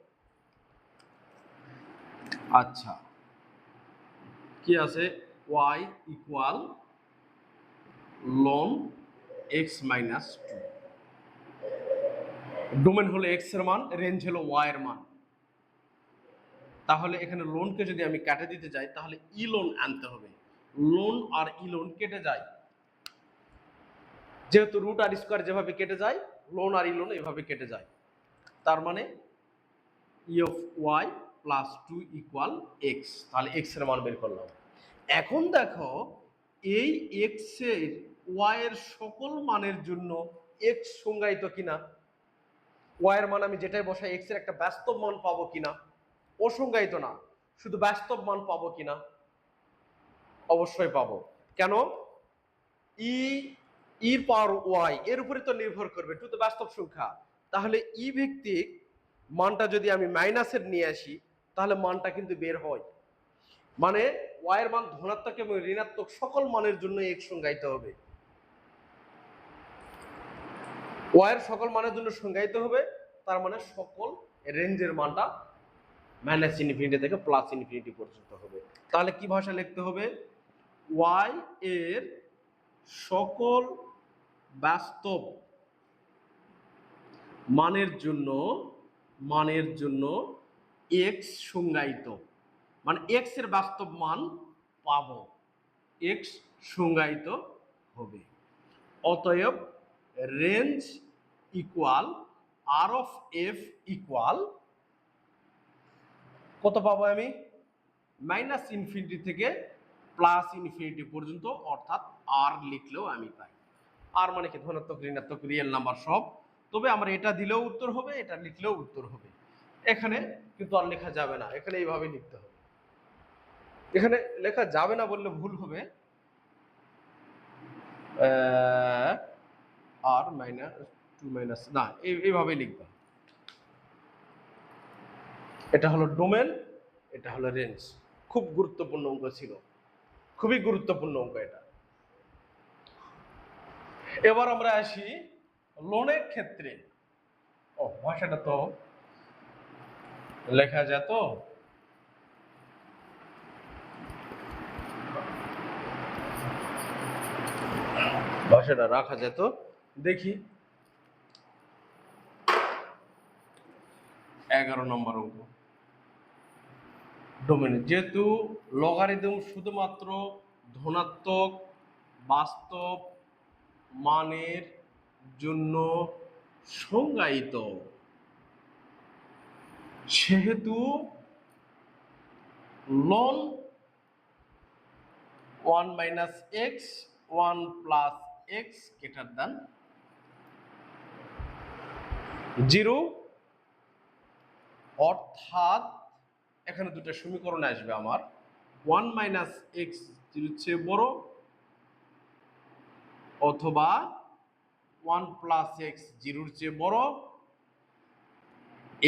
আচ্ছা কি আছে? y equal ln x minus two, domain হলো এক্স এর মান, রেঞ্জ হলো y এর মান। তাহলে এখানে লোনকে যদি আমি কেটে দিতে যাই তাহলে ই লোন আনতে হবে, লোন আর ই লোন কেটে যায়, যেহেতু রুট আর স্কোয়ার যেভাবে কেটে যায় লোন আর ই লোন এভাবে কেটে যায়, তার মানে e of y plus 2 equal x. তাহলে এক্স এর মান বের করলাম। এখন দেখো এই এক্স এর ওয়াই এর সকল মানের জন্য এক্স সংজ্ঞায়িত কিনা, ওয়াই এর মান আমি যেটাই বসাই এক্স এর একটা বাস্তব মান পাবো কিনা, অসংজ্ঞায়িত না, শুধু বাস্তব মান পাবো কিনা, অবশ্যই পাবো। কেন? ই পাওয়ার ওয়াই এর উপরে তো নির্ভর করবে, টু তো বাস্তব সংখ্যা। তাহলে ই ভিত্তিক মানটা যদি আমি মাইনাসের নিয়ে আসি তাহলে মানটা কিন্তু বের হয়। মানে ওয়াই এর মান ধনাত্মক এবং ঋণাত্মক সকল মানের জন্য এক সংজ্ঞায়িত হবে। ওয়াই এর সকল মানের জন্য সংজ্ঞায়িত হবে, তার মানে সকল রেঞ্জের মানটা মাইনাস ইনফিনিটি থেকে প্লাস ইনফিনিটি পর্যন্ত হবে। তাহলে কি ভাষা লিখতে হবে? ওয়াই এর সকল বাস্তব মানের জন্য এক্স সংজ্ঞায়িত, মানে এক্স এর বাস্তব মান পাবো, এক্স সংজ্ঞায়িত হবে। অতএব range equal r of f equal কত পাবো আমি? মাইনাস ইনফিনিটি থেকে প্লাস ইনফিনিটি পর্যন্ত, অর্থাৎ আর লিখলেও আমি পাই। আর মানে কি? ধনাত্মক, ঋণাত্মক, রিয়েল নাম্বার সব। তবে আমরা এটা দিলেও উত্তর হবে, এটা লিখলেও উত্তর হবে। এখানে কিন্তু আর লেখা যাবে না, এখানে এইভাবে লিখতে হবে। এখানে লেখা যাবে না বললে ভুল হবে, আর মাইনাস 2 মাইনাস না, এইভাবে লিখবা। এটা হলো ডোমেন, এটা হলো রেঞ্জ। খুব গুরুত্বপূর্ণ অঙ্ক ছিল, খুবই গুরুত্বপূর্ণ অঙ্ক এটা। এবার আমরা আসি লোনের ক্ষেত্রে। ও ভাষাটা তো লেখা যেত, ভাষাটা রাখা যেত। দেখি 11 নম্বর অঙ্ক। ডোমেনে যেহেতু লগারিদম শুধুমাত্র ধনাত্মক বাস্তব মানের জন্য সংজ্ঞায়িত, সেহেতু ln 1 minus x 1 plus x greater than 0, অর্থাৎ এখানে দুটো সমীকরণ আসবে আমার। 1 মাইনাস এক্স 0 চেয়ে বড়, অথবা 1 প্লাস এক্স 0 চেয়ে বড়,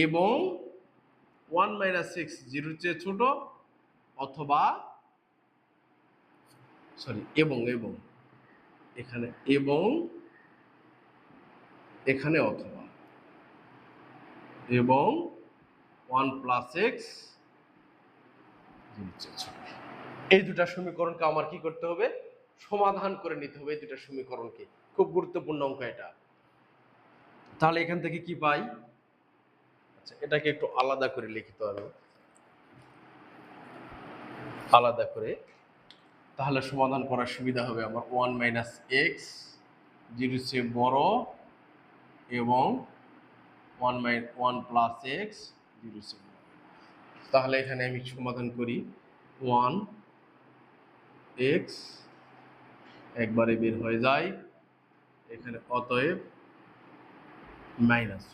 এবং 1 মাইনাস এক্স 0 চেয়ে ছোট, অথবা এবং এখানে এখানে অথবা, এবং 1 প্লাস এক্স 0 চেয়ে ছোট। এই দুটা সমীকরণকে আমার কি করতে হবে? সমাধান করে নিতে হবে এই দুটা সমীকরণকে। খুব গুরুত্বপূর্ণ অঙ্ক এটা। তাহলে এখান থেকে কি পাই? আচ্ছা, এটাকে একটু আলাদা করে লিখিত হবে, আলাদা করে, তাহলে সমাধান করার সুবিধা হবে আমার। 1 মাইনাস এক্স 0 চেয়ে বড় এবং 1 প্লাস এক্স 0 চেয়ে বড়। তাহলে এখানে আমি সমাধান করি। 1 এক্স একবারে বের হয়ে যায় এখানে, অতএব মাইনাস।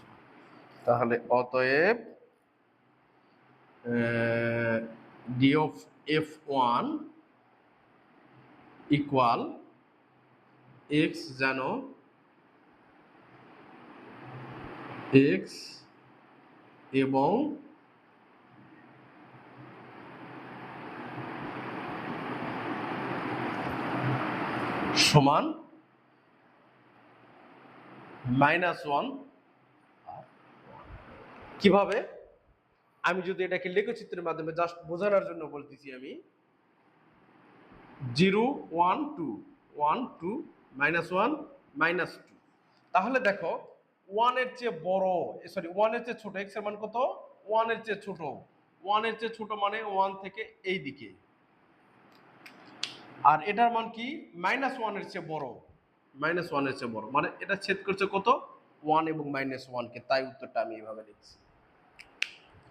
তাহলে অতএব d of f1 equal x, যেন এক্স এবং সমান -1। কিভাবে? আমি যদি এটাকে লেখচিত্রের মাধ্যমে জাস্ট বোঝানোর জন্য বলতেছি, আমি 0 1 2 1 2 -1 -2। তাহলে দেখো 1 এর চেয়ে বড়, 1 এর চেয়ে ছোট, x এর মান কত? 1 এর চেয়ে ছোট। 1 এর চেয়ে ছোট মানে 1 থেকে এই দিকে, আর এটার মান কি? -1 এর চেয়ে বড়। -1 এর চেয়ে বড় মানে এটা ছেদ করছে কত? 1 এবং -1 কে, তাই উত্তরটা আমি এইভাবে লিখছি।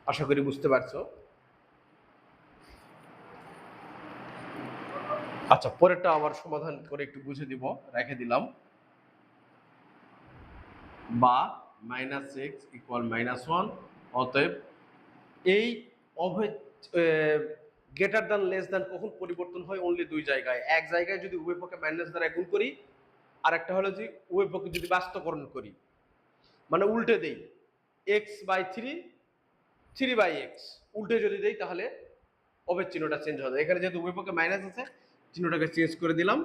আশা করি বুঝতে পারছো। আচ্ছা, পরেরটা আবার সমাধান করে একটু বুঝে দিব, রেখে দিলাম। বা minus x equal minus one, অতএব এই অভেদ গ্রেটার দ্যান লেস দ্যান কখন পরিবর্তন হয়? অনলি দুই জায়গায়। এক জায়গায় যদি উভয় পক্ষে মাইনাস দ্বারা গুণ করি, আর একটা হলো যে উভয় পক্ষে যদি বাস্তবকরণ করি, মানে উল্টে দেই, x by three, three by x উল্টে যদি দেই, তাহলে অভেদ চিহ্নটা চেঞ্জ হবে। এখানে যেহেতু উভয় পক্ষে মাইনাস আছে, চিহ্নটাকে চেঞ্জ করে দিলাম,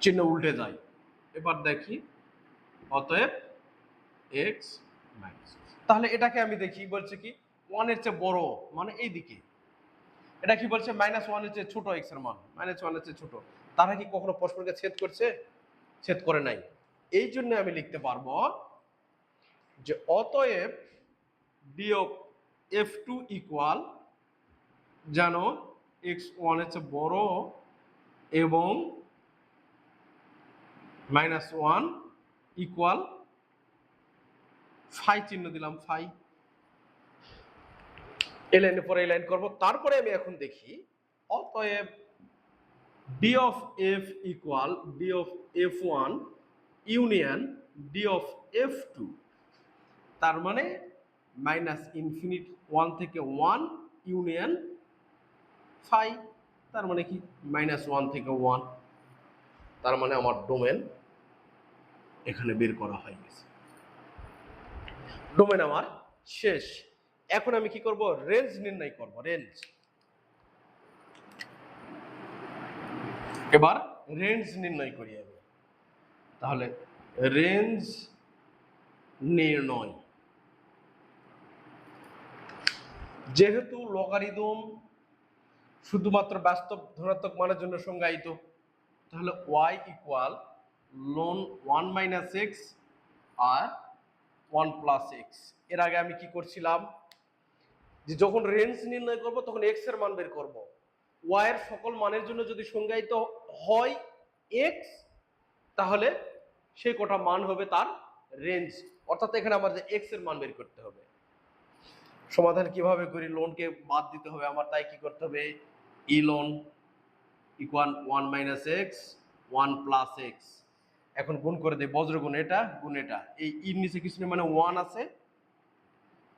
চিহ্ন উল্টে যায়। এবার দেখি, অতএব এক্স মাইনাস, তাহলে এটাকে আমি দেখি বলছে কি ওয়ানের চেয়ে বড়, মানে এই দিকে। এটা কি বলছে? মাইনাস ওয়ানের চেয়ে ছোট এক্স এর মান, মাইনাস ওয়ানের চেয়ে ছোট। তারা কি কখনো পরস্পরকে ছেদ করছে? ছেদ করে নাই। এই জন্য আমি লিখতে পারবো যে অতএব বিয়োগ এফ টু ইকুয়াল যেন এক্স ওয়ানের চেয়ে বড় এবং মাইনাস ওয়ান ইকুয়াল ফাই, চিহ্ন দিলাম ফাই। এই লাইনের পরে এই লাইন করবো। তারপরে আমি এখন দেখি অতএব d of f equal d of f one union d of f two, তার মানে মাইনাস ইনফিনিট ওয়ান থেকে ওয়ান ইউনিয়ন ফাই, তার মানে কি মাইনাস ওয়ান থেকে ওয়ান। তার মানে আমার ডোমেন এখানে বের করা হয়ে গেছে, ডোমেন আমার শেষ। এখন আমি কি করব? রেঞ্জ নির্ণয় করব, রেঞ্জ। এবার রেঞ্জ নির্ণয় করি আমি। তাহলে রেঞ্জ নির্ণয়, যেহেতু লগারিদম শুধুমাত্র বাস্তব ধনাত্মক মানের জন্য সংজ্ঞায়িত, তাহলে y equal ln one minus x আর ওয়ান প্লাস এক্স। এর আগে আমি কি করছিলাম, যে যখন রেঞ্জ নির্ণয় করব তখন এক্স এর মান বের করব। y এর সকল মানের জন্য যদি সংজ্ঞায়িত হয় এক্স, তাহলে সেই কটা মান হবে তার রেঞ্জ। অর্থাৎ এখানে আমাদের এক্স এর মান বের করতে হবে। সমাধান কিভাবে করি? লোনকে বাদ দিতে হবে আমার, তাই কি করতে হবে? E ln equal one minus x one plus x. এখন গুণ করে দেয়, বজ্রগুণ এটা গুণ এটা, এই ইর নিচে কিছু মানে ওয়ান আছে,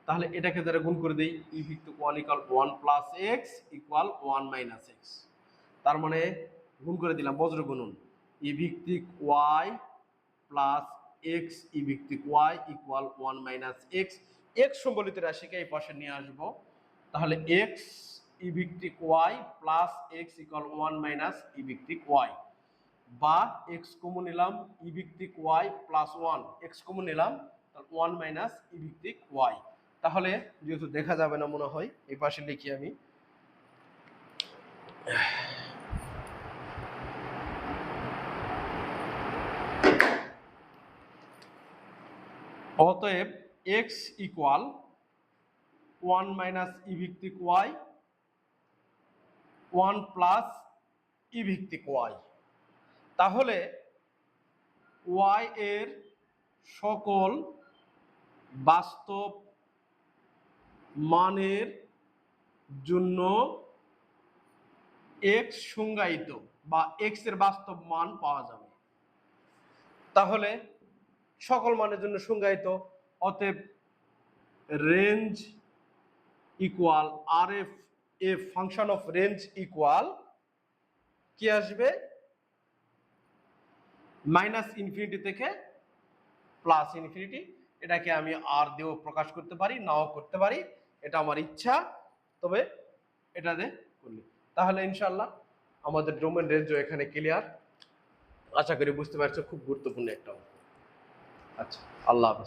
তাহলে এটাকে দ্বারা গুণ করে দেই, ই ভিত্তিক one equal one plus x equal one minus x. তার মানে গুণ করে দিলাম বজ্রগুণন, ই ভিত্তিক ওয়াই প্লাস এক্স ই ভিত্তিক y equal one minus x. X সম্বলিত রাশিকে এই পাশে নিয়ে আসবো, তাহলে এক্স ই ভিত্তিক y plus x equal one minus e ভিত্তিক ওয়াই, বা এক্স কমন নিলাম, ই ভিত্তিক y plus one, x common নিলাম, তাহলে ওয়ান মাইনাস ই ভিত্তিক ওয়াই। তাহলে যেহেতু দেখা যাবে না মনে হয়, এই পাশে লিখি আমি, অতএব x equal one minus e ভিত্তিক ওয়াই ওয়ান প্লাস ই ভিত্তিক ওয়াই। তাহলে ওয়াই এর সকল বাস্তব মানের জন্য এক্স সংজ্ঞায়িত বা এক্স এর বাস্তব মান পাওয়া যাবে। তাহলে সকল মানের জন্য সংজ্ঞায়িত, অতএব রেঞ্জ ইকুয়াল আর এফ, এ ফাংশন অফ রেঞ্জ ইকুয়াল কি আসবে? মাইনাস ইনফিনিটি থেকে প্লাস ইনফিনিটি। এটাকে আমি আর দিয়েও প্রকাশ করতে পারি, নাও করতে পারি, এটা আমার ইচ্ছা, তবে এটাতে করলে। তাহলে ইনশাল্লাহ আমাদের ডোমেন রেঞ্জও এখানে ক্লিয়ার। আশা করি বুঝতে পারছো, খুব গুরুত্বপূর্ণ একটা। আচ্ছা, আল্লাহ হাফেজ।